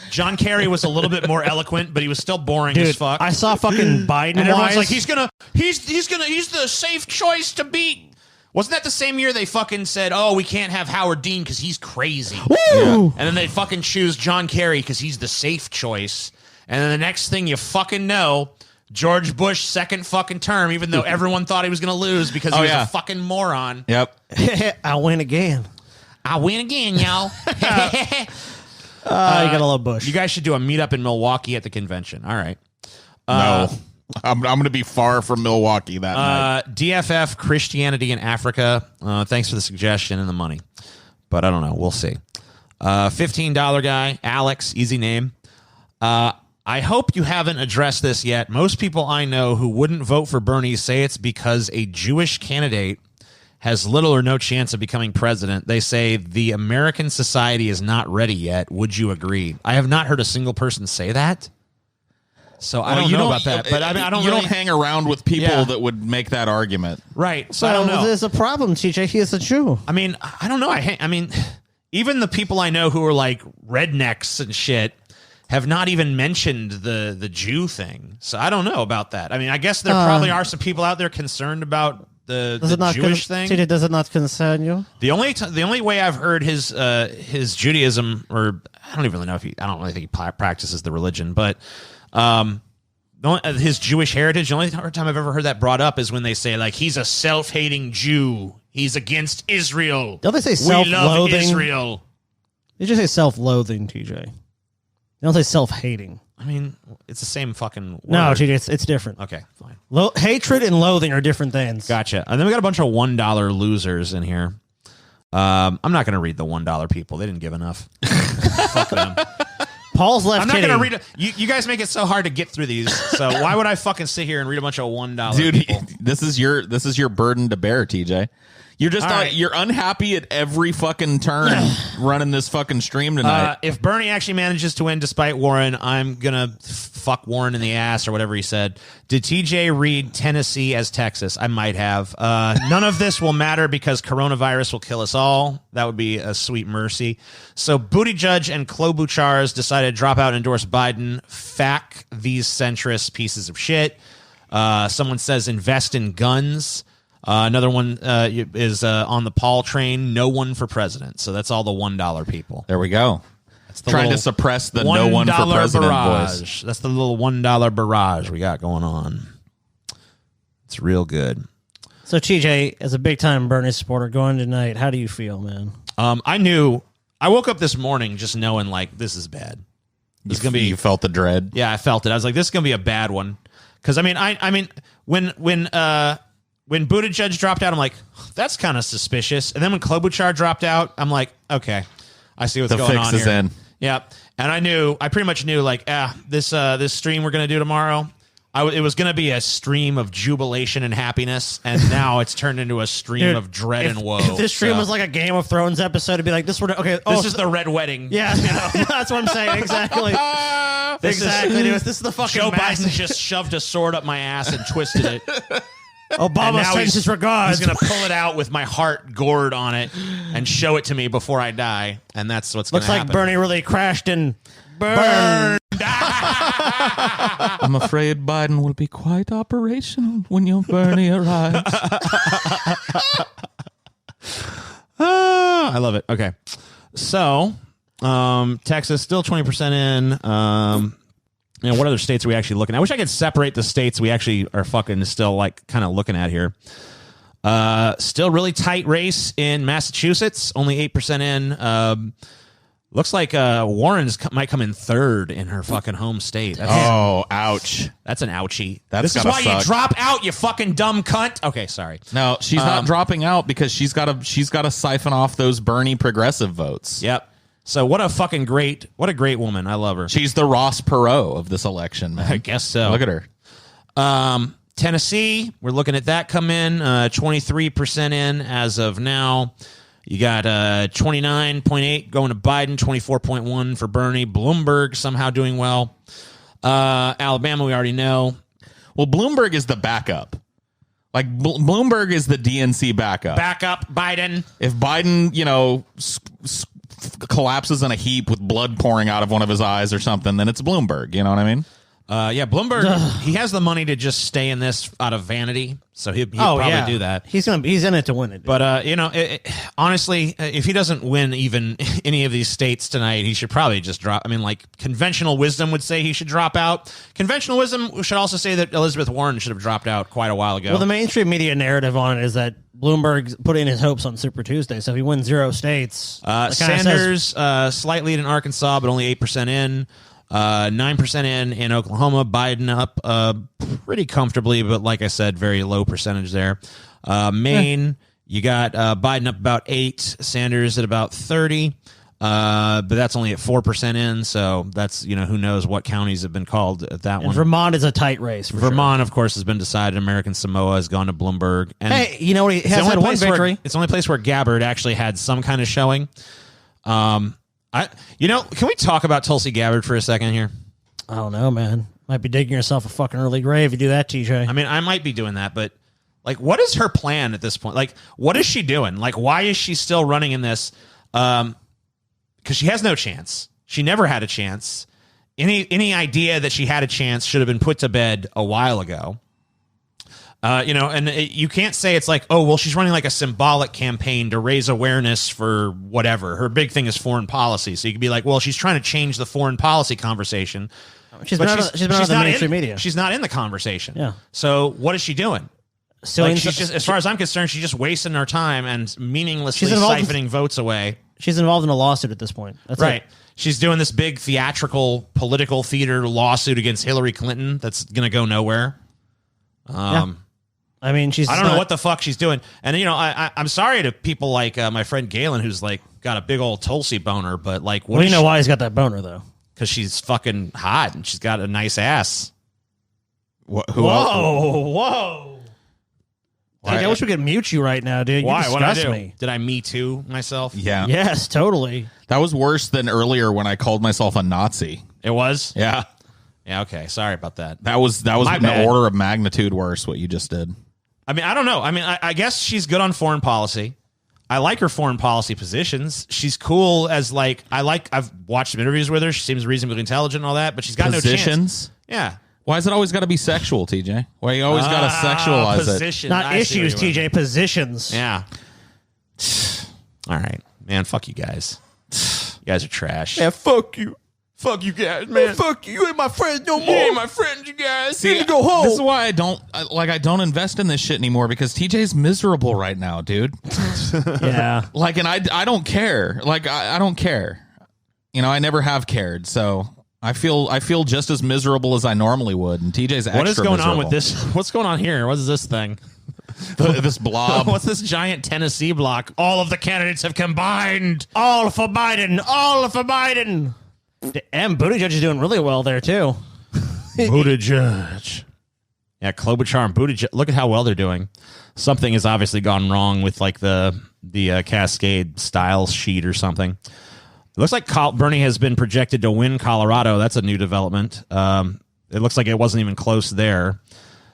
John Kerry was a little bit more eloquent, but he was still boring as fuck. I saw fucking Biden. and everyone's like, wise. he's the safe choice to beat. Wasn't that the same year they fucking said, oh, we can't have Howard Dean because he's crazy? Woo! And then they fucking choose John Kerry because he's the safe choice. And then the next thing you fucking know, George Bush second fucking term, even though everyone thought he was going to lose because he was a fucking moron. Yep. I'll win again. I win again, y'all. You got a little Bush. You guys should do a meetup in Milwaukee at the convention. All right. No. I'm going to be far from Milwaukee that night. DFF, Christianity in Africa. Thanks for the suggestion and the money. But I don't know. We'll see. $15 guy, Alex, easy name. I hope you haven't addressed this yet. Most people I know who wouldn't vote for Bernie say it's because a Jewish candidate has little or no chance of becoming president. They say the American society is not ready yet. Would you agree? I have not heard a single person say that. So I don't know about that. But I mean, I don't. You really, don't hang around with people Yeah. that would make that argument. right. So I don't know. There's a problem, TJ. He is a Jew. I mean, I don't know. I mean, even the people I know who are like rednecks and shit have not even mentioned the Jew thing. So I don't know about that. I mean, I guess there probably are some people out there concerned about the Jewish thing. TJ, does it not concern you? The only way I've heard his Judaism, or I don't even really know if I don't really think he practices the religion, but his Jewish heritage. The only time I've ever heard that brought up is when they say like he's a self-hating Jew. He's against Israel. Don't they say We love self-loathing? Israel. They just say self-loathing, TJ. They don't say self-hating. I mean, it's the same fucking word. No, TJ, it's different. Okay, fine. Hatred and loathing are different things. Gotcha. And then we got a bunch of $1 losers in here. I'm not going to read the $1 people. They didn't give enough. Fuck them. Paul's left. I'm not kitty. going to read it. You guys make it so hard to get through these. So why would I fucking sit here and read a bunch of $1 Dude, people? this is your burden to bear, TJ. You're just All right. you're unhappy at every fucking turn running this fucking stream tonight. If Bernie actually manages to win despite Warren, I'm going to fuck Warren in the ass or whatever he said. Did TJ read Tennessee as Texas? I might have. None of this will matter because coronavirus will kill us all. That would be a sweet mercy. So Buttigieg and Klobuchar's decided to drop out and endorse Biden. Fuck these centrist pieces of shit. Someone says invest in guns. Another one is on the Paul train. No one for president. So that's all the $1 people. There we go. That's the Trying to little suppress the no one for president barrage. voice. That's the little $1 barrage we got going on. It's real good. So, TJ, as a big-time Bernie supporter going tonight, how do you feel, man? I woke up this morning just knowing like this is bad. This is gonna be. You felt the dread. Yeah, I felt it. I was like, this is gonna be a bad one. Because I mean, when Buttigieg dropped out, I'm like, that's kind of suspicious. And then when Klobuchar dropped out, I'm like, okay, I see what's The going fix on is here. in. Yeah, and I pretty much knew like, this stream we're gonna do tomorrow, it was gonna be a stream of jubilation and happiness, and now it's turned into a stream Dude, of dread and woe. If this stream So, was like a Game of Thrones episode, it'd be like, this this is the Red Wedding. Yeah, that's what I'm saying. Exactly. Exactly, dude. This is the fucking Joe massive. Biden just shoved a sword up my ass and twisted it. Obama And now sends his regards. He's going to pull it out with my heart gored on it and show it to me before I die. And that's what's going Looks to like happen. Bernie really crashed and burned. I'm afraid Biden will be quite operational when your Bernie arrives. I love it. Okay. So, Texas still 20% in. What other states are we actually looking at? I wish I could separate the states we actually are fucking still like kind of looking at here. Still really tight race in Massachusetts, only 8% in. Looks like Warren's might come in third in her fucking home state. Oh, ouch. That's an ouchie. That's This is gotta why suck. you drop out, you fucking dumb cunt. Okay, sorry. No, she's not dropping out because she's got to siphon off those Bernie progressive votes. Yep. So what a great woman. I love her. She's the Ross Perot of this election, man. I guess so. Look at her. Tennessee, we're looking at that come in 23% in as of now. You got 29.8 going to Biden, 24.1 for Bernie. Bloomberg somehow doing well. Alabama, we already know. Well, Bloomberg is the backup. Like Bloomberg is the DNC backup. Backup Biden. If Biden, collapses in a heap with blood pouring out of one of his eyes or something, then it's Bloomberg. You know what I mean? Yeah, Bloomberg. He has the money to just stay in this out of vanity, so he'd probably do that. He's in it to win it. But honestly, if he doesn't win even any of these states tonight, he should probably just drop. I mean, like conventional wisdom would say he should drop out. Conventional wisdom should also say that Elizabeth Warren should have dropped out quite a while ago. Well, the mainstream media narrative on it is that Bloomberg's putting his hopes on Super Tuesday. So if he wins 0 states, Sanders slight lead in Arkansas, but only 8% in. 9% in Oklahoma. Biden up pretty comfortably, but like I said, very low percentage there. Maine, you got Biden up about 8, Sanders at about 30, but that's only at 4% in, so that's, who knows what counties have been called at that one. Vermont is a tight race. Vermont, of course, has been decided. American Samoa has gone to Bloomberg. And hey, you know what? He has had one victory. It's the only place where Gabbard actually had some kind of showing. Can we talk about Tulsi Gabbard for a second here? I don't know, man. Might be digging yourself a fucking early grave if you do that, TJ. I mean, I might be doing that, but what is her plan at this point? What is she doing? Why is she still running in this? Because she has no chance. She never had a chance. Any idea that she had a chance should have been put to bed a while ago. You can't say it's she's running a symbolic campaign to raise awareness for whatever. Her big thing is foreign policy. So you could be she's trying to change the foreign policy conversation. She's been out of the mainstream media. She's not in the conversation. Yeah. So what is she doing? So she's just, as far as I'm concerned, she's just wasting her time and meaninglessly siphoning votes away. She's involved in a lawsuit at this point. That's right. It. She's doing this big theatrical political theater lawsuit against Hillary Clinton that's going to go nowhere. Yeah. I mean, I don't know what the fuck she's doing. And, I'm sorry to people like my friend Galen, who's got a big old Tulsi boner, but what do you know why he's got that boner, though? Because she's fucking hot and she's got a nice ass. Whoa. Dude, I wish we could mute you right now, dude. Why? You What did I disgust do? me. Did I Me Too myself? Yeah. Yes, totally. That was worse than earlier when I called myself a Nazi. It was? Yeah. Yeah, okay. Sorry about that. That was an order of magnitude worse what you just did. I mean, I don't know. I mean, I guess she's good on foreign policy. I like her foreign policy positions. She's cool as I've watched some interviews with her. She seems reasonably intelligent and all that, but she's got no chance. Yeah. Why is it always got to be sexual, TJ? Why you always got to sexualize position. Not issues, TJ. Positions. Yeah. All right, man. Fuck you guys. You guys are trash. Yeah, fuck you. Fuck you guys, man. Oh, fuck you. You ain't my friend no more. You ain't my friend, you guys. See, you need to go home. This is why I don't invest in this shit anymore because TJ's miserable right now, dude. Yeah. And I don't care. I don't care. I never have cared. So I feel just as miserable as I normally would. And TJ's extra What is going miserable. on with this? What's going on here? What is this thing? This blob. What's this giant Tennessee block? All of the candidates have combined. All for Biden. All for Biden. And Buttigieg is doing really well there, too. Buttigieg. Yeah, Klobuchar and Buttigieg. Look at how well they're doing. Something has obviously gone wrong with the Cascade style sheet or something. It looks like Bernie has been projected to win Colorado. That's a new development. It looks like it wasn't even close there.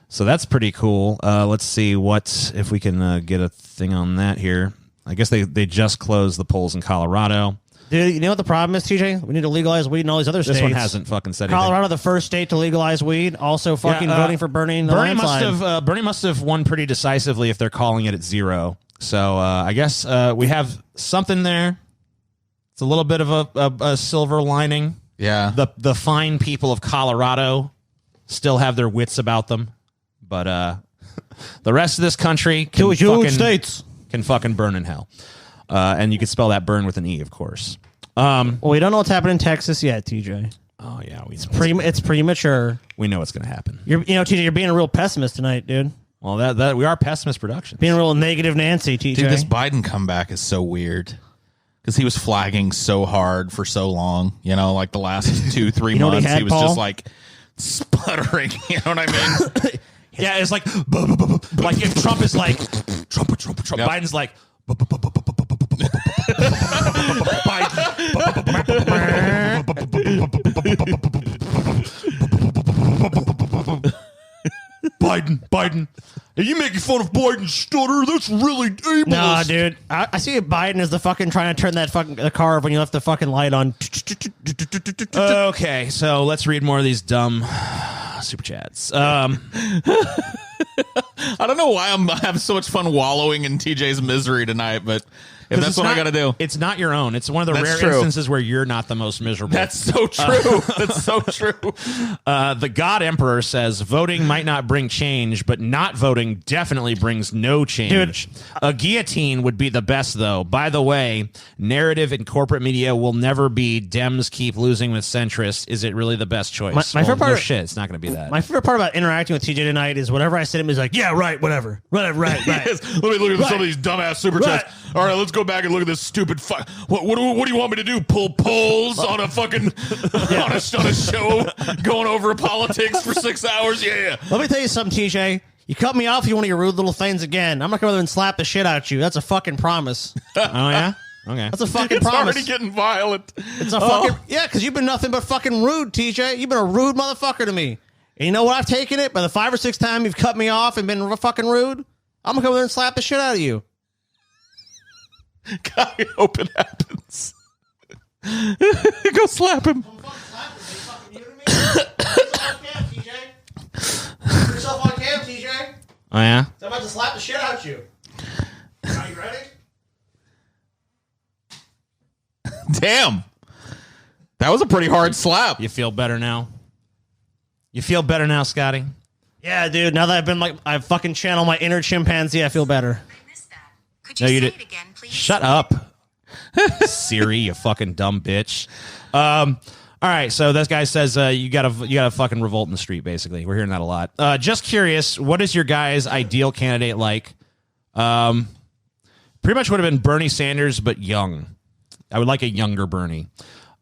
So that's pretty cool. Let's see if we can get a thing on that here. I guess they just closed the polls in Colorado. Dude, you know what the problem is, TJ? We need to legalize weed in all these other states. This one hasn't fucking said Colorado, anything. the first state to legalize weed, also fucking voting for Bernie in the landslide. Bernie must have won pretty decisively if they're calling it at 0. So I guess we have something there. It's a little bit of a silver lining. Yeah. The fine people of Colorado still have their wits about them, but the rest of this country can fucking burn in hell. And you can spell that burn with an E, of course. Well, we don't know what's happening in Texas yet, TJ. Oh yeah, it's premature. We know what's going to happen. TJ, you're being a real pessimist tonight, dude. Well, that we are pessimist productions. Being a real negative Nancy, TJ. Dude, this Biden comeback is so weird because he was flagging so hard for so long. The last 2-3 months, he was just sputtering. You know what I mean? Yeah, it's like if Trump is Trump. Yep. Biden's like. Biden. Are you making fun of Biden's stutter? That's really ableist. Nah, dude. I see Biden as the fucking trying to turn that fucking the car when you left the fucking light on. Okay, so let's read more of these dumb super chats. I don't know why I'm having so much fun wallowing in TJ's misery tonight, but if that's what I got to do. It's not your own. It's one of the That's rare true. instances where you're not the most miserable. That's so true. That's so true. The God Emperor says voting might not bring change, but not voting definitely brings no change. Dude. A guillotine would be the best, though. By the way, narrative in corporate media will never be Dems keep losing with centrists. Is it really the best choice? My favorite part no of- shit. It's not going to be that. My favorite part about interacting with TJ tonight is whatever I said to him is like, yeah, right, whatever. Whatever, right. Yes. Let me look at some of these dumbass super chats. Right. All right, let's go back and look at this stupid. What do you want me to do? Pull polls on a fucking on a show going over politics for 6 hours? Yeah. Let me tell you something, TJ. You cut me off, you one of your rude little things again. I'm not going to come over and slap the shit out of you. That's a fucking promise. Oh, yeah? Okay. That's a fucking It's promise. already getting violent. It's a fucking because you've been nothing but fucking rude, TJ. You've been a rude motherfucker to me. And you know what? I've taken it. By the 5 or 6 times you've cut me off and been fucking rude, I'm gonna come over there and slap the shit out of you. God, I hope it happens. Go slap him. Yourself on cam, TJ. Oh, yeah? I'm about to slap the shit out of you. Are you ready? Damn. That was a pretty hard slap. You feel better now? You feel better now, Scotty? Yeah, dude. Now that I've fucking channeled my inner chimpanzee, I feel better. I missed that. Could No, you you say did- it again, please? Shut up, Siri, you fucking dumb bitch. All right, so this guy says you gotta fucking revolt in the street. Basically, we're hearing that a lot. Just curious, what is your guys' ideal candidate like? Pretty much would have been Bernie Sanders, but young. I would like a younger Bernie.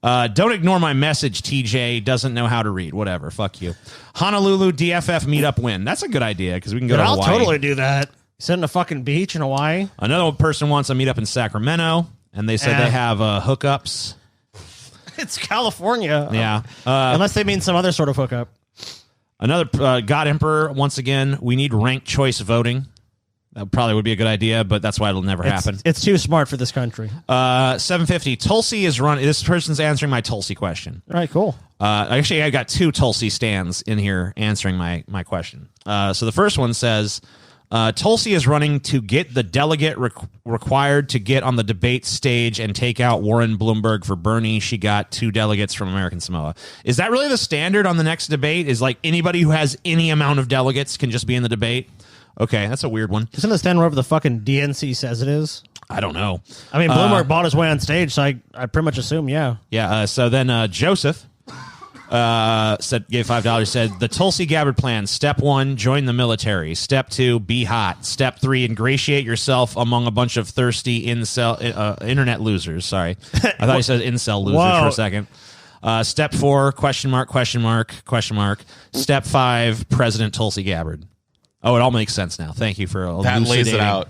Don't ignore my message. TJ doesn't know how to read. Whatever. Fuck you. Honolulu DFF meetup win. That's a good idea because we can go Dude, to I'll Hawaii. totally do that. Sit in a fucking beach in Hawaii. Another person wants a meetup in Sacramento, and they said they have hookups. It's California. Yeah. Unless they mean some other sort of hookup. Another God Emperor, once again, we need ranked choice voting. That probably would be a good idea, but that's why it'll never happen. It's too smart for this country. 750. Tulsi is running. This person's answering my Tulsi question. All right, cool. Actually, I got 2 Tulsi stands in here answering my question. So the first one says, Tulsi is running to get the delegate required to get on the debate stage and take out Warren Bloomberg for Bernie. She got 2 delegates from American Samoa. Is that really the standard on the next debate? Is like anybody who has any amount of delegates can just be in the debate? Okay, that's a weird one. Isn't the stand wherever the fucking DNC says it is? I don't know. I mean, Bloomberg bought his way on stage, so I pretty much assume, yeah. Yeah, so then Joseph gave $5, said, the Tulsi Gabbard plan, step 1, join the military. Step 2, be hot. Step 3, ingratiate yourself among a bunch of thirsty internet losers. Sorry. I thought he said incel losers for a second. Step 4, question mark. Step 5, President Tulsi Gabbard. Oh, it all makes sense now. Thank you for That elucidating. lays it out.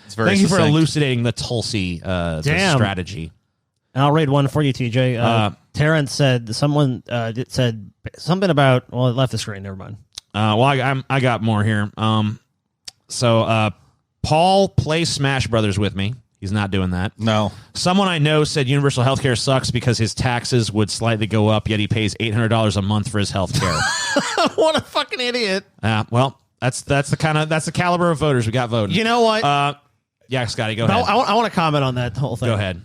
It's very Thank you for succinct. elucidating the Tulsi the strategy. And I'll read one for you, TJ. Terrence said said something about. Well, it left the screen. Never mind. Well, I got more here. So Paul plays Smash Brothers with me. He's not doing that. No. Someone I know said universal health care sucks because his taxes would slightly go up, yet he pays $800 a month for his health care. What a fucking idiot! Well, that's the caliber of voters we got voting. You know what? Yeah, Scotty, go ahead. I want to comment on that whole thing. Go ahead.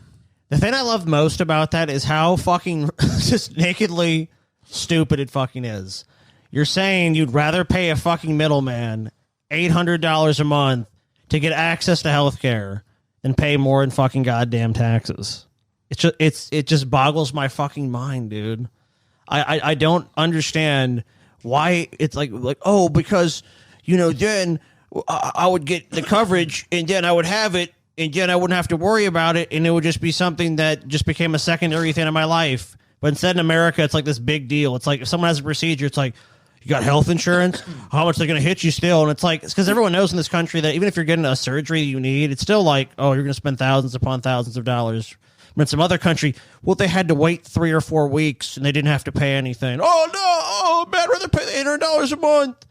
The thing I love most about that is how fucking just nakedly stupid it fucking is. You're saying you'd rather pay a fucking middleman $800 a month to get access to health care than pay more in fucking goddamn taxes. It just boggles my fucking mind, dude. I don't understand why it's like oh, because then I would get the coverage and then I would have it and then I wouldn't have to worry about it and it would just be something that just became a secondary thing in my life. But instead in America, it's like this big deal. It's like if someone has a procedure, it's like, you got health insurance? How much they're going to hit you still? And it's like, it's because everyone knows in this country that even if you're getting a surgery you need, it's still like, oh, you're going to spend thousands upon thousands of dollars. But in some other country, well, they had to wait 3 or 4 weeks and they didn't have to pay anything. Oh, no. Oh, man, I'd rather pay the $800 a month.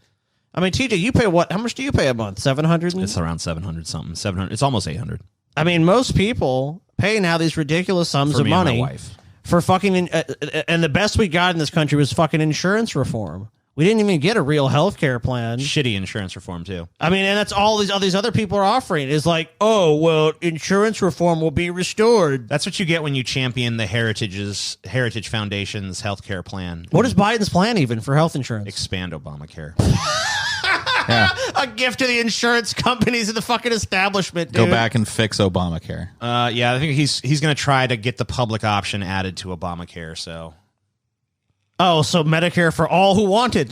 I mean, TJ, you pay what? How much do you pay a month? 700? It's around 700 something. 700. It's almost 800. I mean, most people pay now these ridiculous sums For of me and money my wife. for fucking. And the best we got in this country was fucking insurance reform. We didn't even get a real health care plan. Shitty insurance reform, too. I mean, and that's all these other people are offering is like, oh, well, insurance reform will be restored. That's what you get when you champion the Heritage Foundation's healthcare plan. What is Biden's plan even for health insurance? Expand Obamacare. A gift to the insurance companies and the fucking establishment, dude. Go back and fix Obamacare. Yeah, I think he's going to try to get the public option added to Obamacare, so... Oh, so Medicare for all who want it.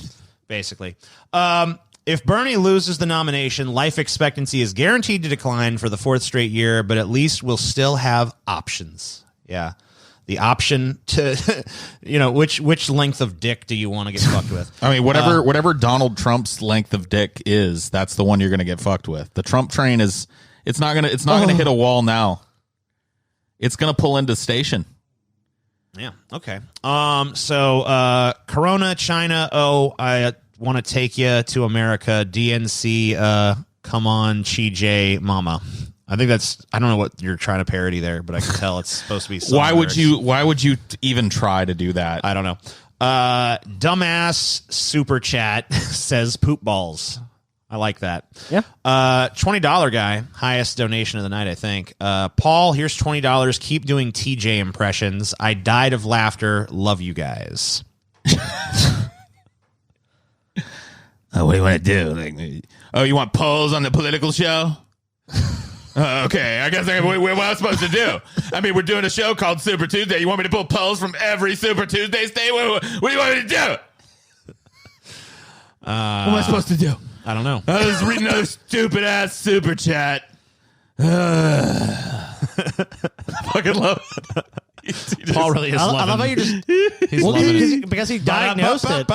Basically. If Bernie loses the nomination, life expectancy is guaranteed to decline for the fourth straight year, but at least we'll still have options. Yeah. The option to, which length of dick do you want to get fucked with? I mean, whatever Donald Trump's length of dick is, that's the one you're going to get fucked with. The Trump train it's not going to hit a wall now. It's going to pull into station. Yeah. Okay. So, Corona, China. Oh, I want to take you to America. DNC. Come on, Chi J, Mama. I think I don't know what you're trying to parody there, but I can tell it's supposed to be. Why would you even try to do that? I don't know. Dumbass super chat says poop balls. I like that. Yeah. $20 guy, highest donation of the night, I think. Paul, here's $20. Keep doing TJ impressions. I died of laughter. Love you guys. What do you want to do? You want polls on the political show? Okay, I guess what am I supposed to do? I mean, we're doing a show called Super Tuesday. You want me to pull polls from every Super Tuesday state? What do you want me to do? What am I supposed to do? I don't know. I was reading another stupid ass super chat. I fucking love it. Paul really is loving it. I love how you just... He's loving it. Because he diagnosed it.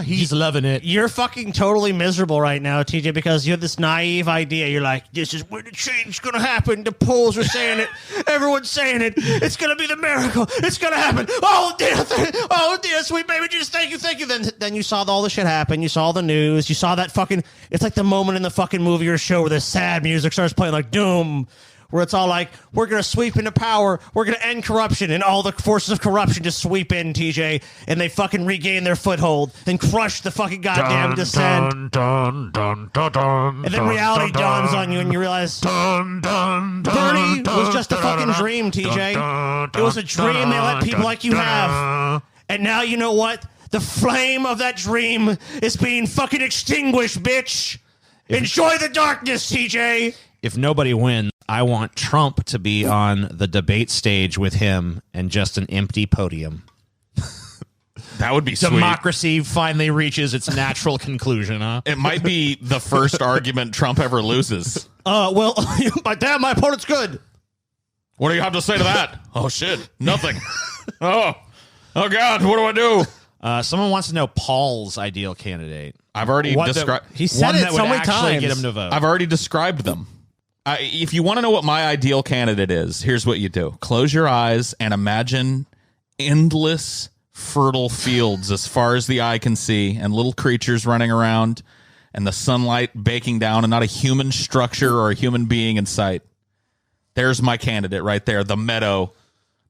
He's loving it. You're fucking totally miserable right now, TJ, because you have this naive idea. You're like, this is when the change is going to happen. The polls are saying it. Everyone's saying it. It's going to be the miracle. It's going to happen. Oh, dear, sweet baby, just thank you. Then you saw all the shit happen. You saw the news. You saw that fucking... It's like the moment in the fucking movie or show where the sad music starts playing like Doom, where it's all like, we're going to sweep into power, we're going to end corruption, and all the forces of corruption just sweep in, TJ, and they fucking regain their foothold and crush the fucking goddamn dissent. And then reality dawns on you, and you realize Bernie was just a fucking dream, TJ. It was a dream they let people like you have. And now you know what? The flame of that dream is being fucking extinguished, bitch. Enjoy the darkness, TJ. If nobody wins, I want Trump to be on the debate stage with him and just an empty podium. That would be sweet. Democracy finally reaches its natural conclusion, huh? It might be the first argument Trump ever loses. Well, my opponent's good. What do you have to say to that? Oh, shit. Nothing. Oh, God. What do I do? Someone wants to know Paul's ideal candidate. I've already described. He said one it that so would many actually times. get him to vote. I've already described them. If you want to know what my ideal candidate is, here's what you do. Close your eyes and imagine endless, fertile fields as far as the eye can see and little creatures running around and the sunlight baking down and not a human structure or a human being in sight. There's my candidate right there. The meadow,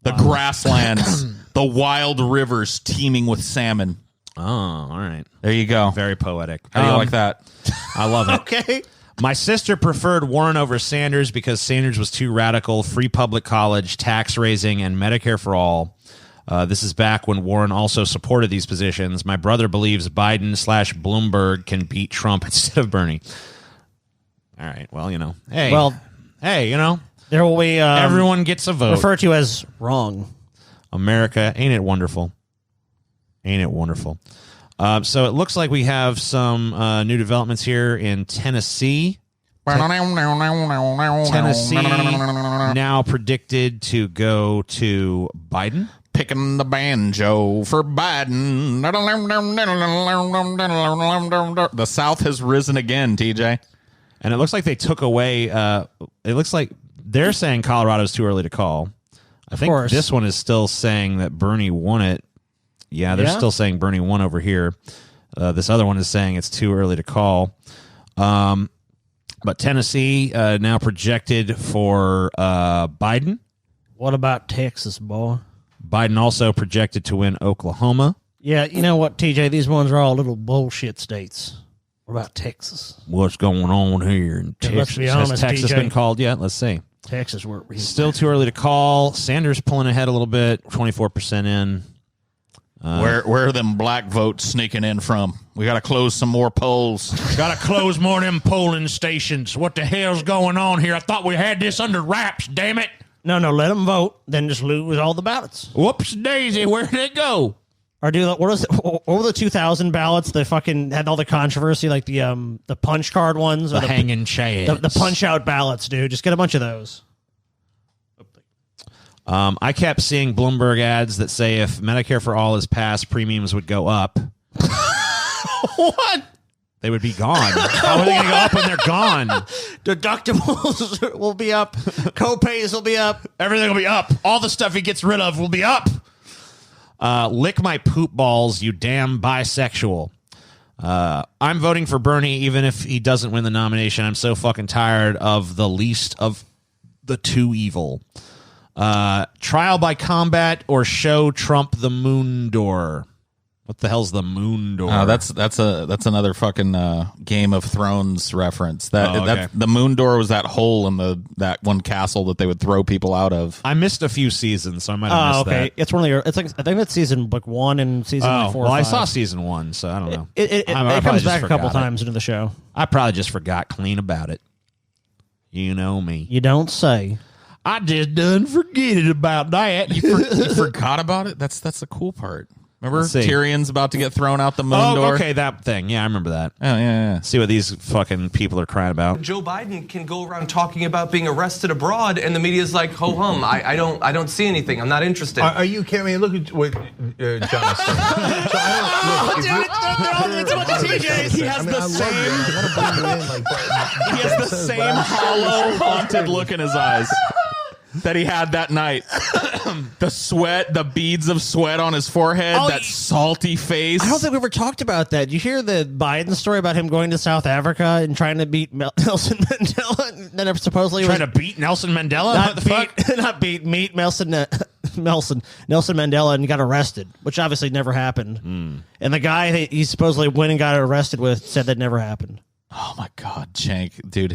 the grasslands, the wild rivers teeming with salmon. Oh, all right. There you go. Very poetic. How do you like that? I love it. Okay. My sister preferred Warren over Sanders because Sanders was too radical, free public college, tax raising, and Medicare for all. This is back when Warren also supported these positions. My brother believes Biden/Bloomberg can beat Trump instead of Bernie. All right. Well, Hey. Well, there will be... everyone gets a vote. Referred to as wrong. America, ain't it wonderful? Ain't it wonderful? So it looks like we have some new developments here in Tennessee. Tennessee now predicted to go to Biden. Picking the banjo for Biden. The South has risen again, TJ. And it looks like they took away... it looks like they're saying Colorado's too early to call. I think this one is still saying that Bernie won it. Yeah, they're still saying Bernie won over here. This other one is saying it's too early to call. But Tennessee now projected for Biden. What about Texas, boy? Biden also projected to win Oklahoma. Yeah, you know what, TJ? These ones are all little bullshit states. What about Texas? What's going on here in Texas? Let's be honest, Has Texas TJ. been called yet? Let's see. Texas, we're Still too early to call. Sanders pulling ahead a little bit, 24% in. Where are them black votes sneaking in from? We got to close some more polls. Got to close more of them polling stations. What the hell's going on here? I thought we had this under wraps, damn it. No, let them vote, then just lose all the ballots. Whoops daisy, where did it go? Or do what were the 2000 ballots that fucking had all the controversy, like the punch card ones, or The hanging chads. the punch out ballots, dude? Just get a bunch of those. I kept seeing Bloomberg ads that say if Medicare for All is passed, premiums would go up. What? They would be gone. How are they going to go up when they're gone? Deductibles will be up. Co-pays will be up. Everything will be up. All the stuff he gets rid of will be up. Lick my poop balls, you damn bisexual. I'm voting for Bernie even if he doesn't win the nomination. I'm so fucking tired of the least of the two evil. Trial by combat or show Trump the moon door. What the hell's the moon door? That's another fucking Game of Thrones reference. That the moon door was that hole in that one castle that they would throw people out of. I missed a few seasons, so I might have missed that. It's one of your. It's like I think that's season like 1 and season like 4. Well, or 5. I saw season 1, so I don't know. It I comes just back a couple forgot it. times into the show. I probably just forgot clean about it. You know me. You don't say. I just done forget about that. You forgot about it? That's the cool part. Remember Let's see. Tyrion's about to get thrown out the moon door? Okay, that thing. Yeah, I remember that. Oh, yeah. See what these fucking people are crying about. Joe Biden can go around talking about being arrested abroad, and the media's like, ho hum, I don't see anything. I'm not interested. Are you kidding me? Look at what John is saying. So He has the same hollow, haunted look in his eyes that he had that night. The sweat, the beads of sweat on his forehead, that salty face. I don't think we ever talked about that. You hear the Biden story about him going to South Africa and trying to beat Nelson Mandela? And then supposedly Trying to beat Nelson Mandela? What the fuck? meet Nelson Mandela and got arrested, which obviously never happened. And the guy he supposedly went and got arrested with said that never happened. Oh my God, Shank, dude,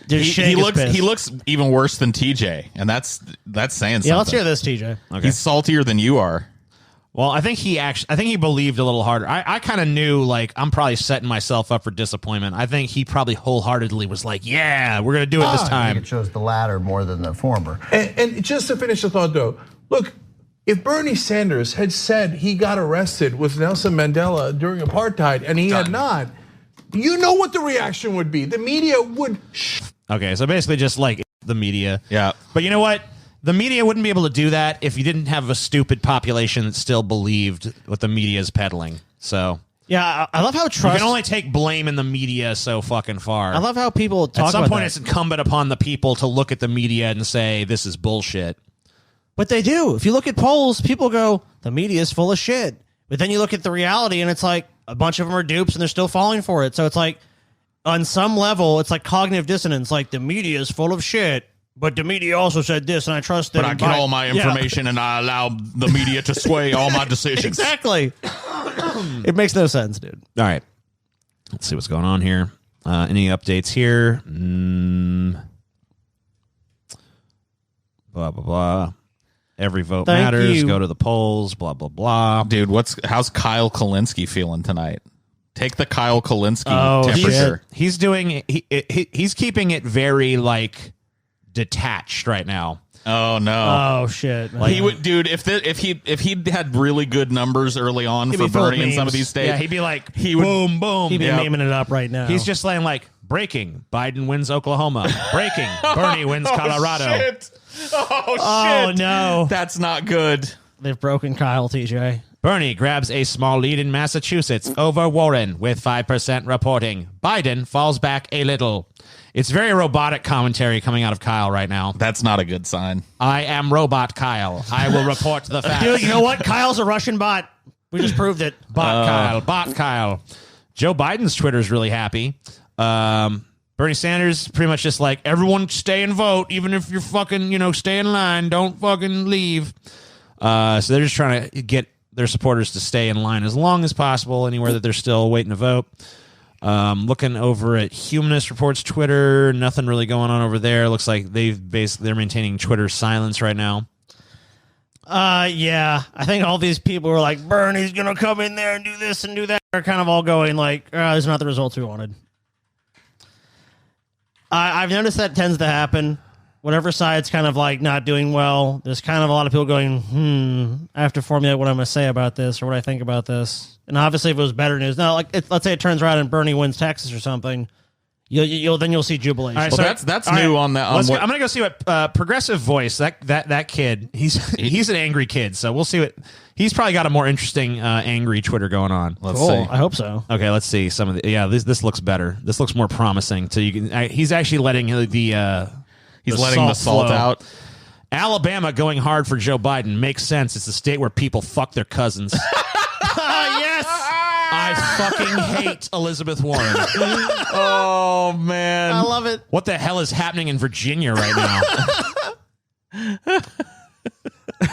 Dude, he looks pissed. he looks even worse than TJ, and that's saying something. Yeah, let's hear this, TJ. Okay. He's saltier than you are. Well, I think he believed a little harder. I kind of knew, like, I'm probably setting myself up for disappointment. I think he probably wholeheartedly was like, yeah, we're going to do it this I think time. it chose the latter more than the former. And just to finish the thought, though, look, if Bernie Sanders had said he got arrested with Nelson Mandela during apartheid and he had not, you know what the reaction would be. The media would. Okay, so basically just like the media. Yeah. But you know what? The media wouldn't be able to do that if you didn't have a stupid population that still believed what the media is peddling. So Yeah, I love how you trust. can only take blame in the media so fucking far. I love how people talk At some about point, that. it's incumbent upon the people to look at the media and say, this is bullshit. But they do. If you look at polls, people go, the media is full of shit. But then you look at the reality, and it's like a bunch of them are dupes, and they're still falling for it. So it's like, on some level, it's like cognitive dissonance. Like, the media is full of shit, but the media also said this, and I trust them. But I get all my information and I allow the media to sway all my decisions. Exactly. It makes no sense, dude. All right. Let's see what's going on here. Any updates here? Blah, blah, blah. Every vote Thank matters. you. Go to the polls. Blah, blah, blah. Dude, how's Kyle Kalinske feeling tonight? Take the Kyle Kalinske Oh, temperature. He's doing. He's keeping it very like detached right now. Oh no. Oh, shit. He would, dude. If he had really good numbers early on He'd for be full of Bernie in some of memes. these states, Yeah, he'd be like, he would, boom, boom. He'd be Yeah. naming it up right now. He's just saying like, breaking. Biden wins Oklahoma. Breaking. Bernie wins Colorado. Oh shit! Oh, no. That's not good. They've broken Kyle, TJ. Bernie grabs a small lead in Massachusetts over Warren with 5% reporting. Biden falls back a little. It's very robotic commentary coming out of Kyle right now. That's not a good sign. I am robot Kyle. I will report the facts. Dude, you know what? Kyle's a Russian bot. We just proved it. Bot Kyle. Joe Biden's Twitter is really happy. Bernie Sanders pretty much just like, everyone stay and vote, even if you're fucking, stay in line, don't fucking leave. So they're just trying to get their supporters to stay in line as long as possible, anywhere that they're still waiting to vote. Looking over at Humanist Report's Twitter, nothing really going on over there. Looks like they're maintaining Twitter silence right now. Yeah, I think all these people were like, Bernie's gonna come in there and do this and do that. They're kind of all going like, "These are not the results we wanted." I've noticed that tends to happen. Whatever side's kind of like not doing well, there's kind of a lot of people going, I have to formulate what I'm going to say about this or what I think about this. And obviously, if it was better news, now, let's say it turns around and Bernie wins Texas or something, you'll see jubilation. All right, well, that's new on that. I'm going to go see what Progressive Voice, that kid, he's an angry kid, so we'll see what he's probably got a more interesting angry Twitter going on. Let's see. I hope so. Okay, let's see some of the. Yeah, this looks better. This looks more promising. So he's actually letting the salt out. Alabama going hard for Joe Biden makes sense. It's the state where people fuck their cousins. Yes. I fucking hate Elizabeth Warren. Oh man, I love it. What the hell is happening in Virginia right now?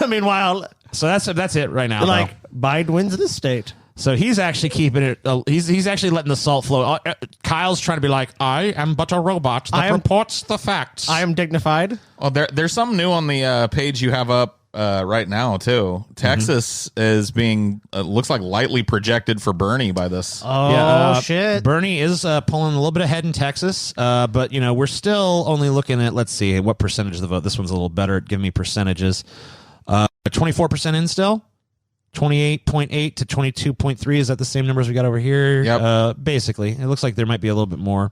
Meanwhile, So that's it right now. like Biden wins this state. So he's actually keeping it. He's actually letting the salt flow. Kyle's trying to be like, I am but a robot that reports the facts. I am dignified. well, there's something new on the page you have up right now too. Texas is being looks like lightly projected for Bernie by this. Oh shit! Bernie is pulling a little bit ahead in Texas, but we're still only looking at, let's see what percentage of the vote. This one's a little better at giving me percentages. 24% in still. 28.8 to 22.3. Is that the same numbers we got over here? Yep. Basically, it looks like there might be a little bit more.